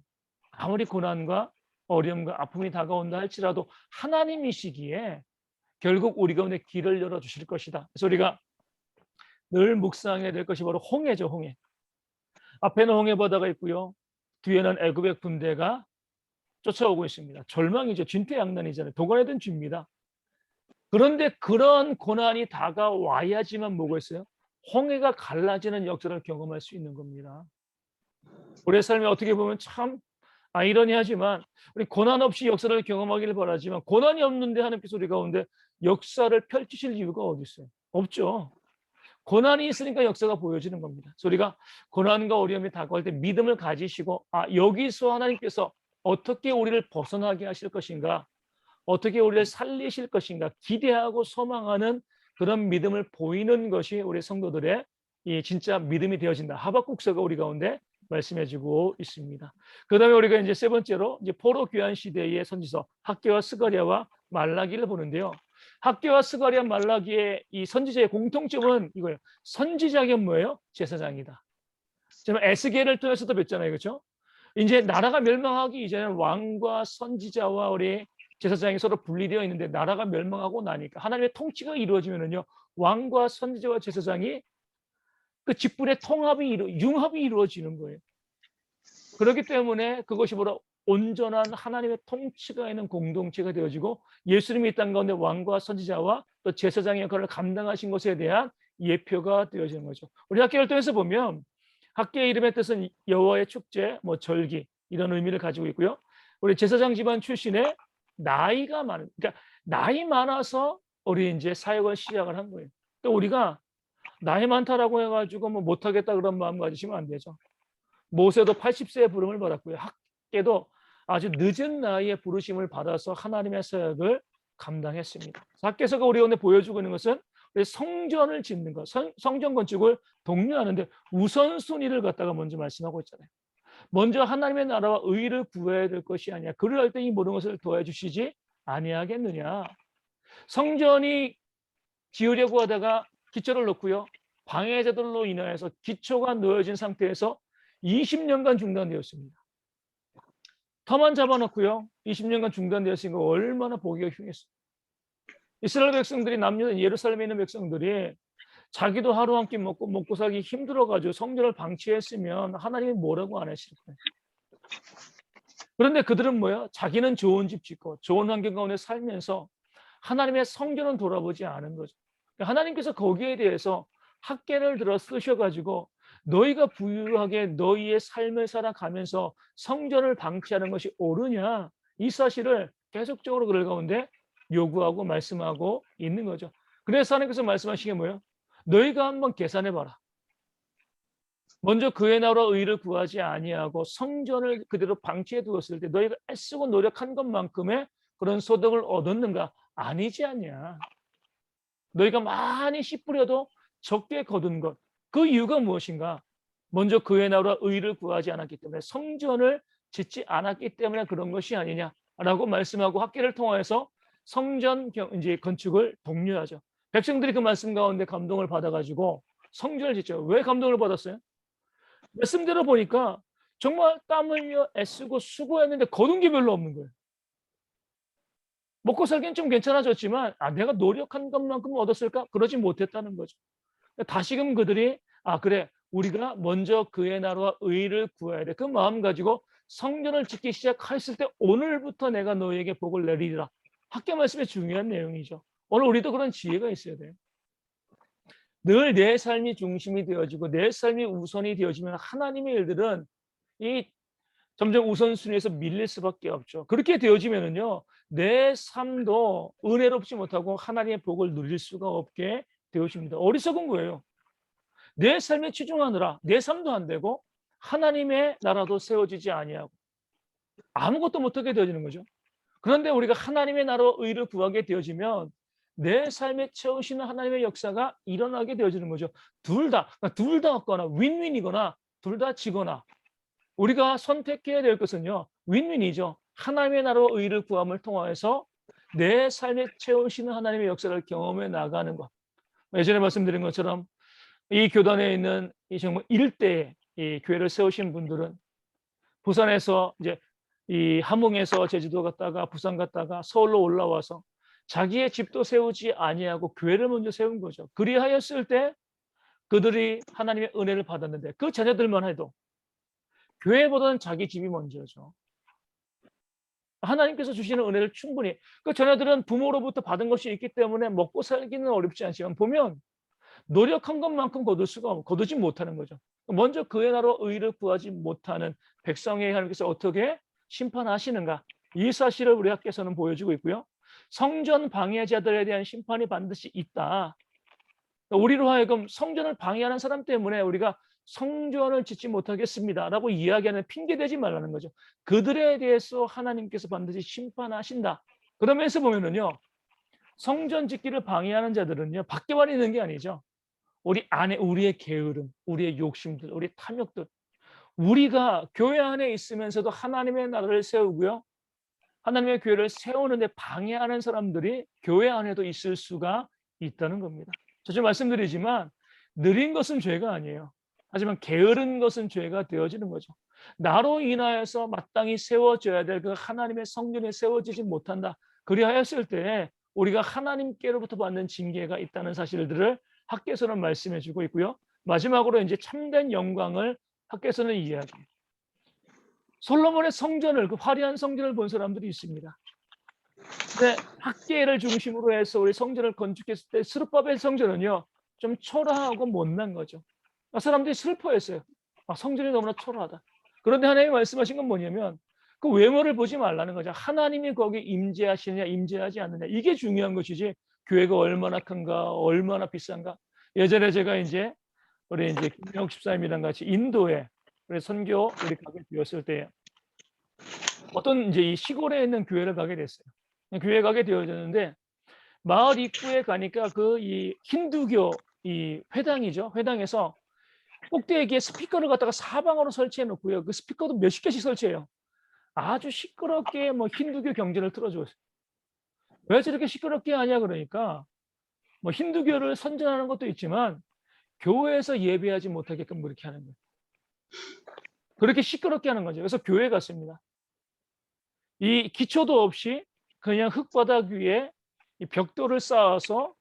아무리 고난과 어려움과 아픔이 다가온다 할지라도 하나님이시기에 결국 우리 가운데 길을 열어주실 것이다. 그래서 우리가 늘 묵상해야 될 것이 바로 홍해죠. 홍해. 앞에는 홍해 바다가 있고요, 뒤에는 애굽의 군대가 쫓아오고 있습니다. 절망이죠. 진퇴양난이잖아요. 도관에 든 쥐입니다. 그런데 그런 고난이 다가와야지만 뭐가 있어요? 홍해가 갈라지는 역사를 경험할 수 있는 겁니다. 우리의 삶에 어떻게 보면 참 아이러니하지만 우리 고난 없이 역사를 경험하기를 바라지만, 고난이 없는데 하나님께서 우리 가운데 역사를 펼치실 이유가 어디 있어요? 없죠. 고난이 있으니까 역사가 보여지는 겁니다. 그래서 우리가 고난과 어려움이 다가올 때 믿음을 가지시고, 여기서 하나님께서 어떻게 우리를 벗어나게 하실 것인가, 어떻게 우리를 살리실 것인가 기대하고 소망하는 그런 믿음을 보이는 것이 우리 성도들의 이 진짜 믿음이 되어진다. 하박국서가 우리 가운데 말씀해주고 있습니다. 그다음에 우리가 이제 세 번째로 이제 포로 귀환 시대의 선지서 학개와 스가랴와 말라기를 보는데요. 학개와 스가랴, 말라기의 이 선지자의 공통점은 이거예요. 선지자가 뭐예요? 제사장이다. 지금 에스겔을 통해서도 뵀잖아요, 그렇죠? 이제 나라가 멸망하기 이전에는 왕과 선지자와 우리 제사장이 서로 분리되어 있는데, 나라가 멸망하고 나니까 하나님의 통치가 이루어지면은요, 왕과 선지자와 제사장이 그 직분의 융합이 이루어지는 거예요. 그렇기 때문에 그것이 바로 온전한 하나님의 통치가 있는 공동체가 되어지고 예수님이 이 땅 가운데 왕과 선지자와 또 제사장의 역할을 감당하신 것에 대한 예표가 되어지는 거죠. 우리 학교 활동에서 보면 학교의 이름의 뜻은 여호와의 축제, 뭐 절기 이런 의미를 가지고 있고요. 우리 제사장 집안 출신의 나이가 많은, 그러니까 나이 많아서 우리 이제 사역을 시작을 한 거예요. 또 우리가 나이 많다라고 해가지고 뭐 못하겠다 그런 마음 가지시면 안 되죠. 모세도 80세에 부름을 받았고요. 학계도 아주 늦은 나이에 부르심을 받아서 하나님의 사역을 감당했습니다. 학계서가 우리 오늘 보여주고 있는 것은 성전을 짓는 것, 성전 건축을 독려하는데 우선순위를 갖다가 먼저 말씀하고 있잖아요. 먼저 하나님의 나라와 의를 구해야 될 것이 아니야. 그를 할 때 이 모든 것을 더해 주시지 아니하겠느냐. 성전이 지으려고 하다가 기초를 놓고요. 방해자들로 인하여서 기초가 놓여진 상태에서 20년간 중단되었습니다. 터만 잡아놓고요. 20년간 중단되었으니까 얼마나 보기가 흉했어요. 이스라엘 백성들이 남유다 예루살렘에 있는 백성들이 자기도 하루 한 끼 먹고 살기 힘들어가지고 성전을 방치했으면 하나님이 뭐라고 안 하실 거예요. 그런데 그들은 뭐야? 자기는 좋은 집 짓고 좋은 환경 가운데 살면서 하나님의 성전은 돌아보지 않은 거죠. 하나님께서 거기에 대해서 학계를 들어 쓰셔가지고 너희가 부유하게 너희의 삶을 살아가면서 성전을 방치하는 것이 옳으냐, 이 사실을 계속적으로 그들 가운데 요구하고 말씀하고 있는 거죠. 그래서 하나님께서 말씀하신 게 뭐예요? 너희가 한번 계산해봐라. 먼저 그의 나라와 의를 구하지 아니하고 성전을 그대로 방치해 두었을 때 너희가 애쓰고 노력한 것만큼의 그런 소득을 얻었는가? 아니지 않냐. 너희가 많이 씨 뿌려도 적게 거둔 것. 그 이유가 무엇인가? 먼저 그의 나라와 의를 구하지 않았기 때문에, 성전을 짓지 않았기 때문에 그런 것이 아니냐라고 말씀하고 학계를 통하여서 성전 이제 건축을 독려하죠. 백성들이 그 말씀 가운데 감동을 받아가지고 성전을 짓죠. 왜 감동을 받았어요? 말씀대로 보니까 정말 땀 흘려 애쓰고 수고했는데 거둔 게 별로 없는 거예요. 먹고 살기는 좀 괜찮아졌지만 내가 노력한 것만큼 얻었을까? 그러지 못했다는 거죠. 다시금 그들이 그래, 우리가 먼저 그의 나라와 의를 구해야 돼. 그 마음 가지고 성전을 짓기 시작했을 때 오늘부터 내가 너희에게 복을 내리리라. 학교 말씀의 중요한 내용이죠. 오늘 우리도 그런 지혜가 있어야 돼요. 늘 내 삶이 중심이 되어지고 내 삶이 우선이 되어지면 하나님의 일들은 이 점점 우선순위에서 밀릴 수밖에 없죠. 그렇게 되어지면은요, 내 삶도 은혜롭지 못하고 하나님의 복을 누릴 수가 없게 되어집니다. 어리석은 거예요. 내 삶에 치중하느라 내 삶도 안 되고 하나님의 나라도 세워지지 아니하고 아무것도 못하게 되어지는 거죠. 그런데 우리가 하나님의 나라와 의를 구하게 되어지면 내 삶에 채우시는 하나님의 역사가 일어나게 되어지는 거죠. 둘 다 없거나 윈윈이거나 둘 다 지거나, 우리가 선택해야 될 것은요, 윈윈이죠. 하나님의 나라와 의를 구함을 통하여서 내 삶에 채우시는 하나님의 역사를 경험해 나가는 것. 예전에 말씀드린 것처럼 이 교단에 있는 이 정말 일대에 이 교회를 세우신 분들은 부산에서 이제 이 함흥에서 제주도 갔다가 부산 갔다가 서울로 올라와서 자기의 집도 세우지 아니하고 교회를 먼저 세운 거죠. 그리하였을 때 그들이 하나님의 은혜를 받았는데 그 자녀들만 해도 교회보다는 자기 집이 먼저죠. 하나님께서 주시는 은혜를 충분히, 그 자녀들은 부모로부터 받은 것이 있기 때문에 먹고 살기는 어렵지 않지만 보면 노력한 것만큼 거두지 못하는 거죠. 먼저 그의 나라와 의를 구하지 못하는 백성에게 하나님께서 어떻게 심판하시는가, 이 사실을 우리 학교에서는 보여주고 있고요. 성전 방해자들에 대한 심판이 반드시 있다. 우리로 하여금 성전을 방해하는 사람 때문에 우리가 성전을 짓지 못하겠습니다라고 이야기하는 핑계대지 말라는 거죠. 그들에 대해서 하나님께서 반드시 심판하신다. 그러면서 보면은요, 성전 짓기를 방해하는 자들은요, 밖에만 있는 게 아니죠. 우리 안에 우리의 게으름, 우리의 욕심들, 우리의 탐욕들, 우리가 교회 안에 있으면서도 하나님의 나라를 세우고요, 하나님의 교회를 세우는데 방해하는 사람들이 교회 안에도 있을 수가 있다는 겁니다. 자주 말씀드리지만 느린 것은 죄가 아니에요. 하지만 게으른 것은 죄가 되어지는 거죠. 나로 인하여서 마땅히 세워져야 될 그 하나님의 성전이 세워지지 못한다. 그리하였을 때 우리가 하나님께로부터 받는 징계가 있다는 사실들을 학교에서는 말씀해 주고 있고요. 마지막으로 이제 참된 영광을 학교에서는 이야기해요. 솔로몬의 성전을, 그 화려한 성전을 본 사람들이 있습니다. 근데 학계를 중심으로 해서 우리 성전을 건축했을 때 스룹바벨 성전은요 좀 초라하고 못난 거죠. 사람들이 슬퍼했어요. 성전이 너무나 초라하다. 그런데 하나님이 말씀하신 건 뭐냐면 그 외모를 보지 말라는 거죠. 하나님이 거기 임재하시느냐 임재하지 않느냐, 이게 중요한 것이지 교회가 얼마나 큰가 얼마나 비싼가. 예전에 제가 이제 우리 이제 김영욱 집사님이랑 같이 인도에 우리 선교 우리 가게 되었을 때 어떤 이제 이 시골에 있는 교회를 가게 됐어요. 교회 가게 되어졌는데 마을 입구에 가니까 그 이 힌두교 이 회당이죠. 회당에서 꼭대기에 스피커를 갖다가 사방으로 설치해 놓고요. 그 스피커도 몇십 개씩 설치해요. 아주 시끄럽게 뭐 힌두교 경전을 틀어줬어요. 왜 저렇게 시끄럽게 하냐 그러니까 뭐 힌두교를 선전하는 것도 있지만 교회에서 예배하지 못하게끔 그렇게 하는 거예요. 그렇게 시끄럽게 하는 거죠. 그래서 교회 갔습니다. 이 기초도 없이 그냥 흙바닥 위에 이 벽돌을 쌓아서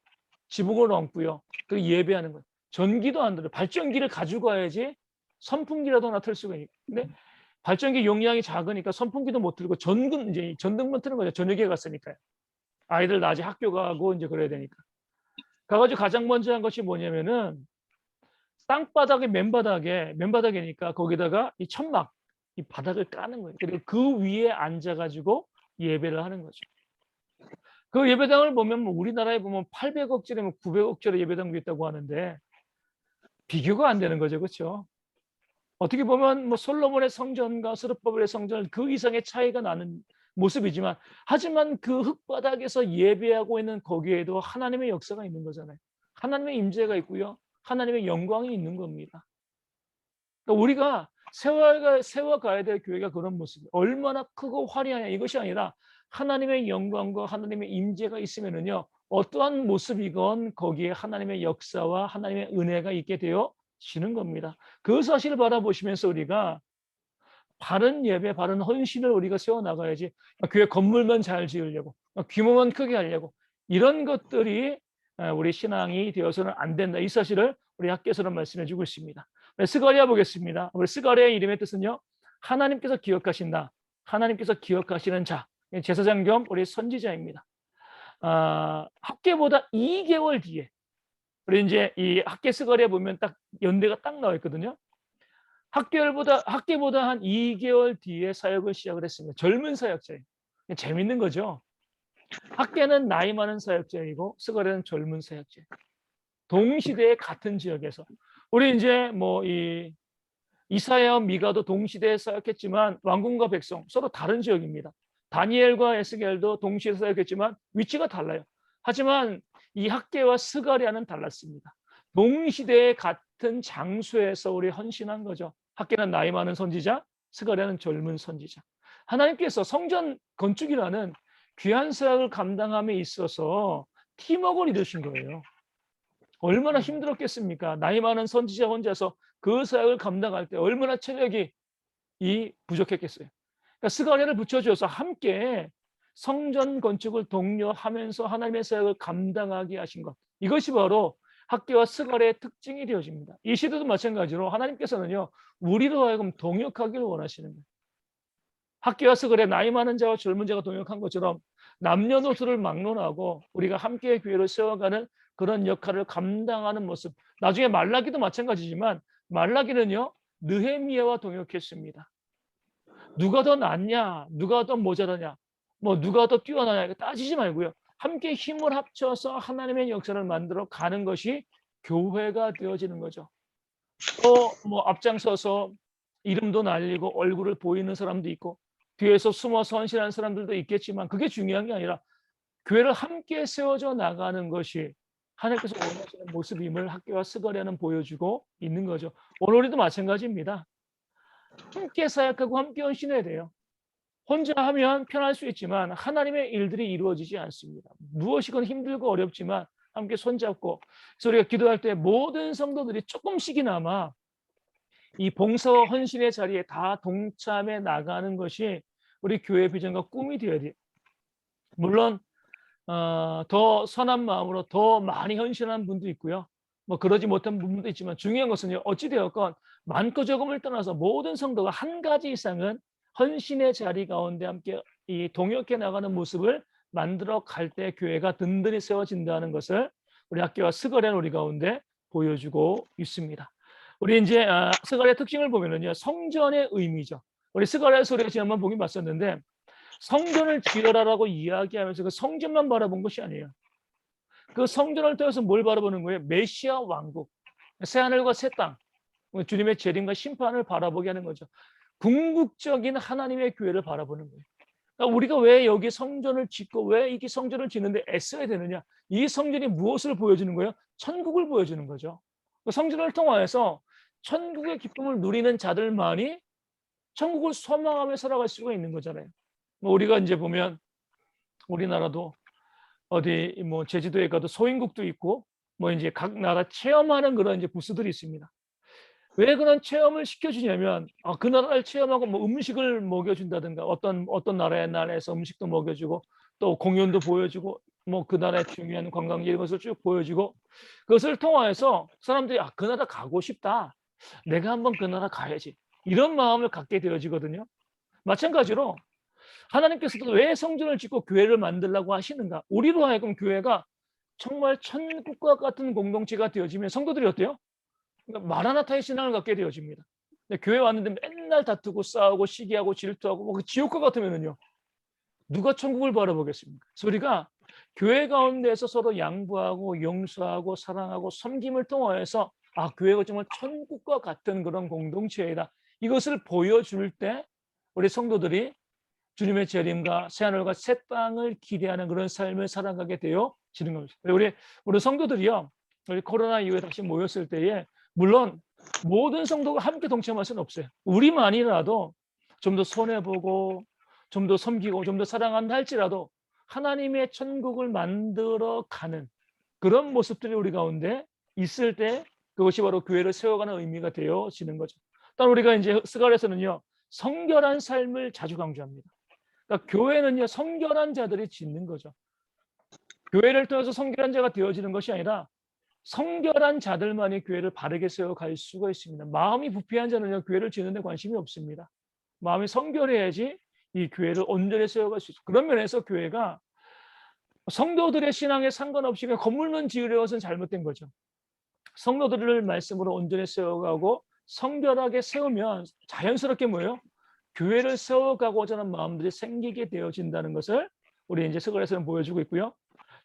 지붕을 얹고요. 그 예배하는 거예요. 전기도 안 들어요. 발전기를 가지고 가야지 선풍기라도 하나 틀 수가 있는데 근데 발전기 용량이 작으니까 선풍기도 못 틀고 이제 전등만 트는 거죠. 저녁에 갔으니까요. 아이들 낮에 학교 가고 이제 그래야 되니까. 가가지고 가장 먼저 한 것이 뭐냐면은 땅바닥에 맨바닥이니까 거기다가 이 천막, 이 바닥을 까는 거예요. 그리고 그 위에 앉아가지고 예배를 하는 거죠. 그 예배당을 보면 뭐 우리나라에 보면 800억짜리, 900억짜리 예배당도 있다고 하는데 비교가 안 되는 거죠, 그렇죠? 어떻게 보면 뭐 솔로몬의 성전과 스룹바벨의 성전 그 이상의 차이가 나는 모습이지만, 하지만 그 흙바닥에서 예배하고 있는 거기에도 하나님의 역사가 있는 거잖아요. 하나님의 임재가 있고요, 하나님의 영광이 있는 겁니다. 그러니까 우리가 세워가야 될 교회가 그런 모습, 얼마나 크고 화려하냐 이것이 아니라 하나님의 영광과 하나님의 임재가 있으면은요 어떠한 모습이건 거기에 하나님의 역사와 하나님의 은혜가 있게 되어지는 겁니다. 그 사실을 바라보시면서 우리가 바른 예배, 바른 헌신을 우리가 세워나가야지 교회 건물만 잘 지으려고, 규모만 크게 하려고 이런 것들이 우리 신앙이 되어서는 안 된다. 이 사실을 우리 학교에서는 말씀해 주고 있습니다. 스가랴 보겠습니다. 우리 스가랴의 이름의 뜻은요, 하나님께서 기억하신다, 하나님께서 기억하시는 자, 제사장 겸 우리 선지자입니다. 학계보다 2개월 뒤에 우리 이제 이 학계 스가랴 보면 딱 연대가 딱 나와 있거든요. 학계보다 한 2개월 뒤에 사역을 시작을 했습니다. 젊은 사역자예요. 재밌는 거죠. 학계는 나이 많은 사역자이고 스가랴는 젊은 사역자예요. 동시대에 같은 지역에서 우리 이제 뭐 이 이사야와 미가도 동시대에 사역했지만 왕궁과 백성 서로 다른 지역입니다. 다니엘과 에스겔도 동시에 사역했지만 위치가 달라요. 하지만 이 학계와 스가랴는 달랐습니다. 동시대에 같은 장소에서 우리 헌신한 거죠. 학계는 나이 많은 선지자, 스가랴는 젊은 선지자. 하나님께서 성전 건축이라는 귀한 사역을 감당함에 있어서 팀워크를 이루신 거예요. 얼마나 힘들었겠습니까? 나이 많은 선지자 혼자서 그 사역을 감당할 때 얼마나 체력이 부족했겠어요. 그러니까 스가랴를 붙여줘서 함께 성전 건축을 독려하면서 하나님의 사역을 감당하게 하신 것, 이것이 바로 학계와 스가랴의 특징이 되어집니다. 이 시대도 마찬가지로 하나님께서는요 우리로 하여금 동역하기를 원하시는 거예요. 학계와 스가랴, 나이 많은 자와 젊은 자가 동역한 것처럼 남녀노소를 막론하고 우리가 함께 교회를 세워가는 그런 역할을 감당하는 모습. 나중에 말라기도 마찬가지지만 말라기는요 느헤미야와 동역했습니다. 누가 더 낫냐, 누가 더 모자라냐, 뭐 누가 더 뛰어나냐 이거 따지지 말고요, 함께 힘을 합쳐서 하나님의 역사를 만들어 가는 것이 교회가 되어지는 거죠. 또 뭐 앞장서서 이름도 날리고 얼굴을 보이는 사람도 있고 뒤에서 숨어서 헌신하는 사람들도 있겠지만 그게 중요한 게 아니라 교회를 함께 세워져 나가는 것이 하나님께서 원하시는 모습임을 학교와 스가랴는 보여주고 있는 거죠. 오늘 우리도 마찬가지입니다. 함께 사역하고 함께 헌신해야 돼요. 혼자 하면 편할 수 있지만 하나님의 일들이 이루어지지 않습니다. 무엇이건 힘들고 어렵지만 함께 손잡고, 그래서 우리가 기도할 때 모든 성도들이 조금씩이나마 이 봉사와 헌신의 자리에 다 동참해 나가는 것이 우리 교회 비전과 꿈이 되어야 돼요. 물론 더 선한 마음으로 더 많이 헌신하는 분도 있고요, 뭐 그러지 못한 부분도 있지만 중요한 것은요 어찌되었건 많고 적음을 떠나서 모든 성도가 한 가지 이상은 헌신의 자리 가운데 함께 이 동역해 나가는 모습을 만들어 갈 때 교회가 든든히 세워진다는 것을 우리 학교와 스가랴는 우리 가운데 보여주고 있습니다. 우리 이제 스가랴 특징을 보면은요, 성전의 의미죠. 우리 스가랴에서 우리가 지난번 보긴 봤었는데 성전을 지으라라고 이야기하면서 그 성전만 바라본 것이 아니에요. 그 성전을 통해서 뭘 바라보는 거예요? 메시아 왕국, 새 하늘과 새 땅, 주님의 재림과 심판을 바라보게 하는 거죠. 궁극적인 하나님의 교회를 바라보는 거예요. 그러니까 우리가 왜 여기 성전을 짓고 왜 이게 성전을 짓는데 애써야 되느냐? 이 성전이 무엇을 보여주는 거예요? 천국을 보여주는 거죠. 그 성전을 통하여서 천국의 기쁨을 누리는 자들만이 천국을 소망하며 살아갈 수가 있는 거잖아요. 뭐 우리가 이제 보면 우리나라도 어디 뭐 제주도에 가도 소인국도 있고 뭐 이제 각 나라 체험하는 그런 이제 부스들이 있습니다. 왜 그런 체험을 시켜주냐면 그 나라를 체험하고 뭐 음식을 먹여준다든가 어떤 나라의 나라에서 음식도 먹여주고 또 공연도 보여주고 뭐 그 나라의 중요한 관광지 이런 것을 쭉 보여주고 그것을 통하여서 사람들이 그 나라 가고 싶다. 내가 한번 그 나라 가야지. 이런 마음을 갖게 되어지거든요. 마찬가지로 하나님께서도 왜 성전을 짓고 교회를 만들라고 하시는가? 우리로 하여금 교회가 정말 천국과 같은 공동체가 되어지면 성도들이 어때요? 그러니까 마라나타의 신앙을 갖게 되어집니다. 교회 왔는데 맨날 다투고 싸우고 시기하고 질투하고 뭐 그 지옥과 같으면은요. 누가 천국을 바라보겠습니까? 그래서 우리가 교회 가운데서 서로 양보하고 용서하고 사랑하고 섬김을 통하여서 교회가 정말 천국과 같은 그런 공동체이다. 이것을 보여줄 때 우리 성도들이 주님의 재림과 새하늘과 새 땅을 기대하는 그런 삶을 살아가게 되어지는 겁니다. 우리 성도들이요. 우리 코로나 이후에 다시 모였을 때에 물론 모든 성도가 함께 동참할 수는 없어요. 우리만이라도 좀 더 손해보고 좀 더 섬기고 좀 더 사랑한다 할지라도 하나님의 천국을 만들어가는 그런 모습들이 우리 가운데 있을 때 그것이 바로 교회를 세워가는 의미가 되어지는 거죠. 또 우리가 이제 스가랴에서는요. 성결한 삶을 자주 강조합니다. 그러니까 교회는요. 성결한 자들이 짓는 거죠. 교회를 통해서 성결한 자가 되어지는 것이 아니라 성결한 자들만이 교회를 바르게 세워갈 수가 있습니다. 마음이 부패한 자는요. 교회를 짓는 데 관심이 없습니다. 마음이 성결해야지 이 교회를 온전히 세워갈 수 있어요. 그런 면에서 교회가 성도들의 신앙에 상관없이 그냥 건물만 지으려고 해서는 잘못된 거죠. 성도들을 말씀으로 온전히 세워가고 성결하게 세우면 자연스럽게 뭐예요? 교회를 세워가고자 하는 마음들이 생기게 되어진다는 것을 우리 이제 스가랴에서는 보여주고 있고요.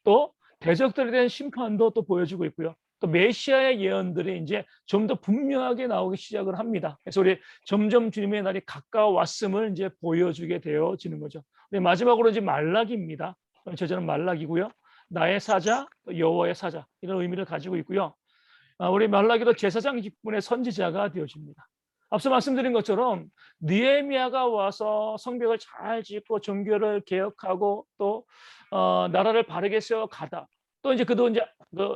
또 대적들에 대한 심판도 또 보여주고 있고요. 또 메시아의 예언들이 이제 좀 더 분명하게 나오기 시작을 합니다. 그래서 우리 점점 주님의 날이 가까워왔음을 이제 보여주게 되어지는 거죠. 마지막으로 이제 말라기입니다. 저자는 말라기고요. 나의 사자, 여호와의 사자 이런 의미를 가지고 있고요. 우리 말라기도 제사장 직분의 선지자가 되어집니다. 앞서 말씀드린 것처럼 느헤미야가 와서 성벽을 잘 짓고 종교를 개혁하고 또 나라를 바르게 세워가다. 또 이제 그도 이제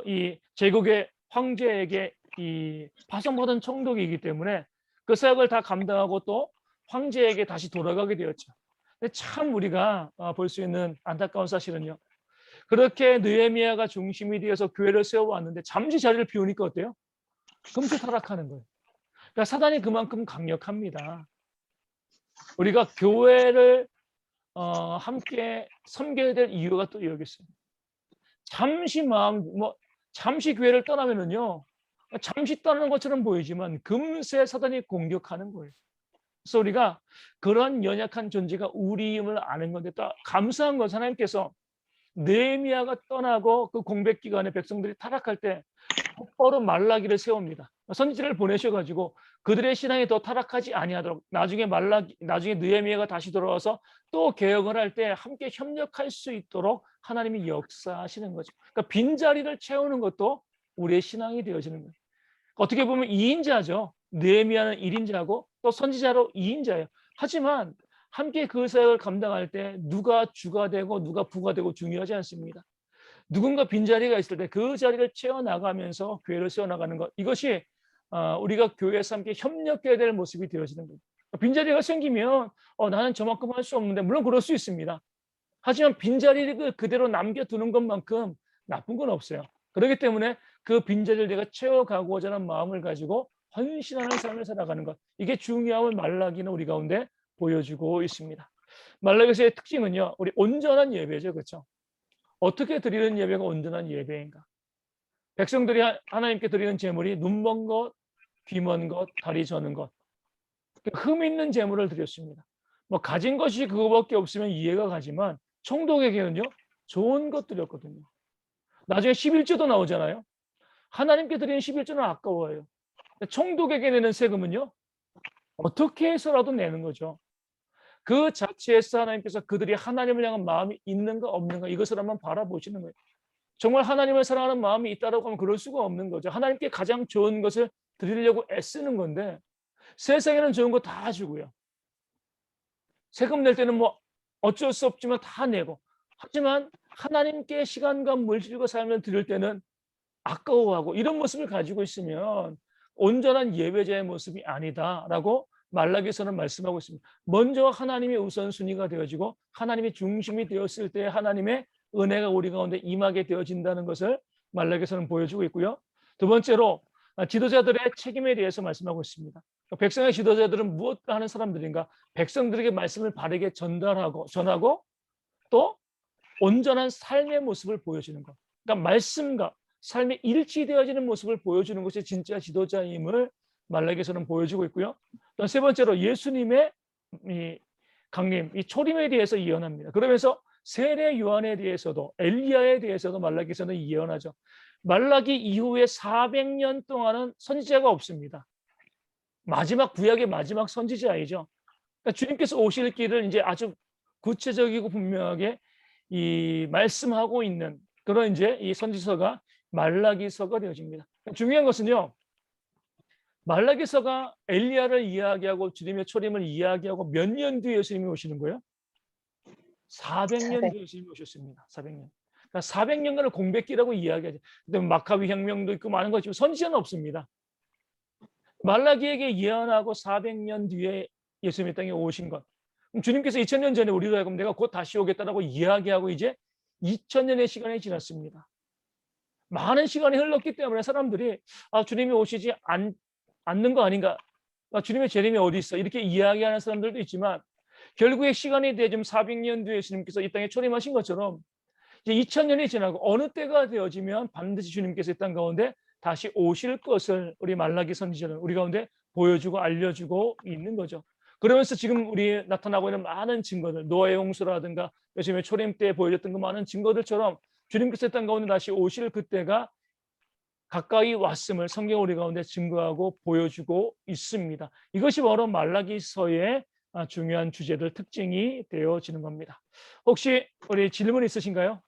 이 제국의 황제에게 이 파송받은 총독이기 때문에 그 사역을 다 감당하고 또 황제에게 다시 돌아가게 되었죠. 근데 참 우리가 볼 수 있는 안타까운 사실은요. 그렇게 느헤미야가 중심이 되어서 교회를 세워왔는데 잠시 자리를 비우니까 어때요? 금세 타락하는 거예요. 그러니까 사단이 그만큼 강력합니다. 우리가 교회를 함께 섬겨야 될 이유가 또 여기 있습니다. 잠시 교회를 떠나면은요, 잠시 떠나는 것처럼 보이지만 금세 사단이 공격하는 거예요. 그래서 우리가 그런 연약한 존재가 우리임을 아는 건데 또 감사한 것은 하나님께서 느헤미야가 떠나고 그 공백 기간에 백성들이 타락할 때 곧바로 말라기를 세웁니다. 선지자를 보내셔가지고 그들의 신앙이 더 타락하지 아니하도록 나중에 느헤미야가 다시 돌아와서 또 개혁을 할 때 함께 협력할 수 있도록 하나님이 역사하시는 거죠. 그러니까 빈자리를 채우는 것도 우리의 신앙이 되어지는 거예요. 어떻게 보면 2인자죠. 느헤미야는 1인자고 또 선지자로 2인자예요. 하지만 함께 그 사역을 감당할 때 누가 주가 되고 누가 부가 되고 중요하지 않습니다. 누군가 빈자리가 있을 때 그 자리를 채워나가면서 교회를 세워나가는 것, 이것이 우리가 교회에서 함께 협력해야 될 모습이 되어지는 거예요. 빈자리가 생기면 나는 저만큼 할 수 없는데 물론 그럴 수 있습니다. 하지만 빈자리를 그대로 남겨두는 것만큼 나쁜 건 없어요. 그렇기 때문에 그 빈자리를 내가 채워가고자 하는 마음을 가지고 헌신하는 삶을 살아가는 것, 이게 중요함을 말라기는 우리 가운데 보여주고 있습니다. 말라기서의 특징은요, 우리 온전한 예배죠, 그렇죠? 어떻게 드리는 예배가 온전한 예배인가? 백성들이 하나님께 드리는 제물이 눈먼 것, 귀먼 것, 다리 저는 것, 흠 있는 제물을 드렸습니다. 뭐 가진 것이 그거밖에 없으면 이해가 가지만 총독에게는요, 좋은 것 드렸거든요. 나중에 11조도 나오잖아요. 하나님께 드리는 11조는 아까워요. 총독에게 내는 세금은요, 어떻게 해서라도 내는 거죠. 그 자체에서 하나님께서 그들이 하나님을 향한 마음이 있는가 없는가 이것을 한번 바라보시는 거예요. 정말 하나님을 사랑하는 마음이 있다라고 하면 그럴 수가 없는 거죠. 하나님께 가장 좋은 것을 드리려고 애쓰는 건데 세상에는 좋은 거 다 주고요. 세금 낼 때는 뭐 어쩔 수 없지만 다 내고, 하지만 하나님께 시간과 물질과 삶을 드릴 때는 아까워하고 이런 모습을 가지고 있으면 온전한 예배자의 모습이 아니다라고 말라기서는 말씀하고 있습니다. 먼저 하나님의 우선순위가 되어지고 하나님의 중심이 되었을 때 하나님의 은혜가 우리 가운데 임하게 되어진다는 것을 말라기서는 보여주고 있고요. 두 번째로 지도자들의 책임에 대해서 말씀하고 있습니다. 백성의 지도자들은 무엇을 하는 사람들인가? 백성들에게 말씀을 바르게 전하고 또 온전한 삶의 모습을 보여주는 것. 그러니까 말씀과 삶이 일치되어지는 모습을 보여주는 것이 진짜 지도자임을 말라기서는 보여주고 있고요. 또 세 번째로 예수님의 이 강림, 이 초림에 대해서 예언합니다. 그러면서 세례 요한에 대해서도 엘리야에 대해서도 말라기서는 예언하죠. 말라기 이후에 400년 동안은 선지자가 없습니다. 마지막 구약의 마지막 선지자이죠. 그러니까 주님께서 오실 길을 이제 아주 구체적이고 분명하게 이 말씀하고 있는 그런 이제 이 선지서가 말라기서가 되어집니다. 중요한 것은요, 말라기서가 엘리야를 이야기하고 주님의 초림을 이야기하고 몇 년 뒤에 예수님이 오시는 거예요? 400년 뒤에 예수님이 오셨습니다. 400년. 그러니까 400년간을 공백기라고 이야기하죠. 근데 마카비 혁명도 있고 많은 것이지만 선지자는 없습니다. 말라기에게 예언하고 400년 뒤에 예수님의 땅에 오신 것. 그럼 주님께서 2000년 전에 우리로 하여금 내가 곧 다시 오겠다라고 이야기하고 이제 2000년의 시간이 지났습니다. 많은 시간이 흘렀기 때문에 사람들이 주님이 오시지 않는 거 아닌가? 주님의 재림이 어디 있어? 이렇게 이야기하는 사람들도 있지만 결국에 시간이 되어지면 400년 뒤에 예수님께서 이 땅에 초림하신 것처럼 이제 2000년이 지나고 어느 때가 되어지면 반드시 주님께서 이 땅 가운데 다시 오실 것을 우리 말라기 선지자는 우리 가운데 보여주고 알려주고 있는 거죠. 그러면서 지금 우리 나타나고 있는 많은 증거들, 노아의 홍수라든가 예수님의 초림 때 보여줬던 그 많은 증거들처럼 주님께서 이 땅 가운데 다시 오실 그때가 가까이 왔음을 성경 우리 가운데 증거하고 보여주고 있습니다. 이것이 바로 말라기서의 중요한 주제들 특징이 되어지는 겁니다. 혹시 우리 질문 있으신가요?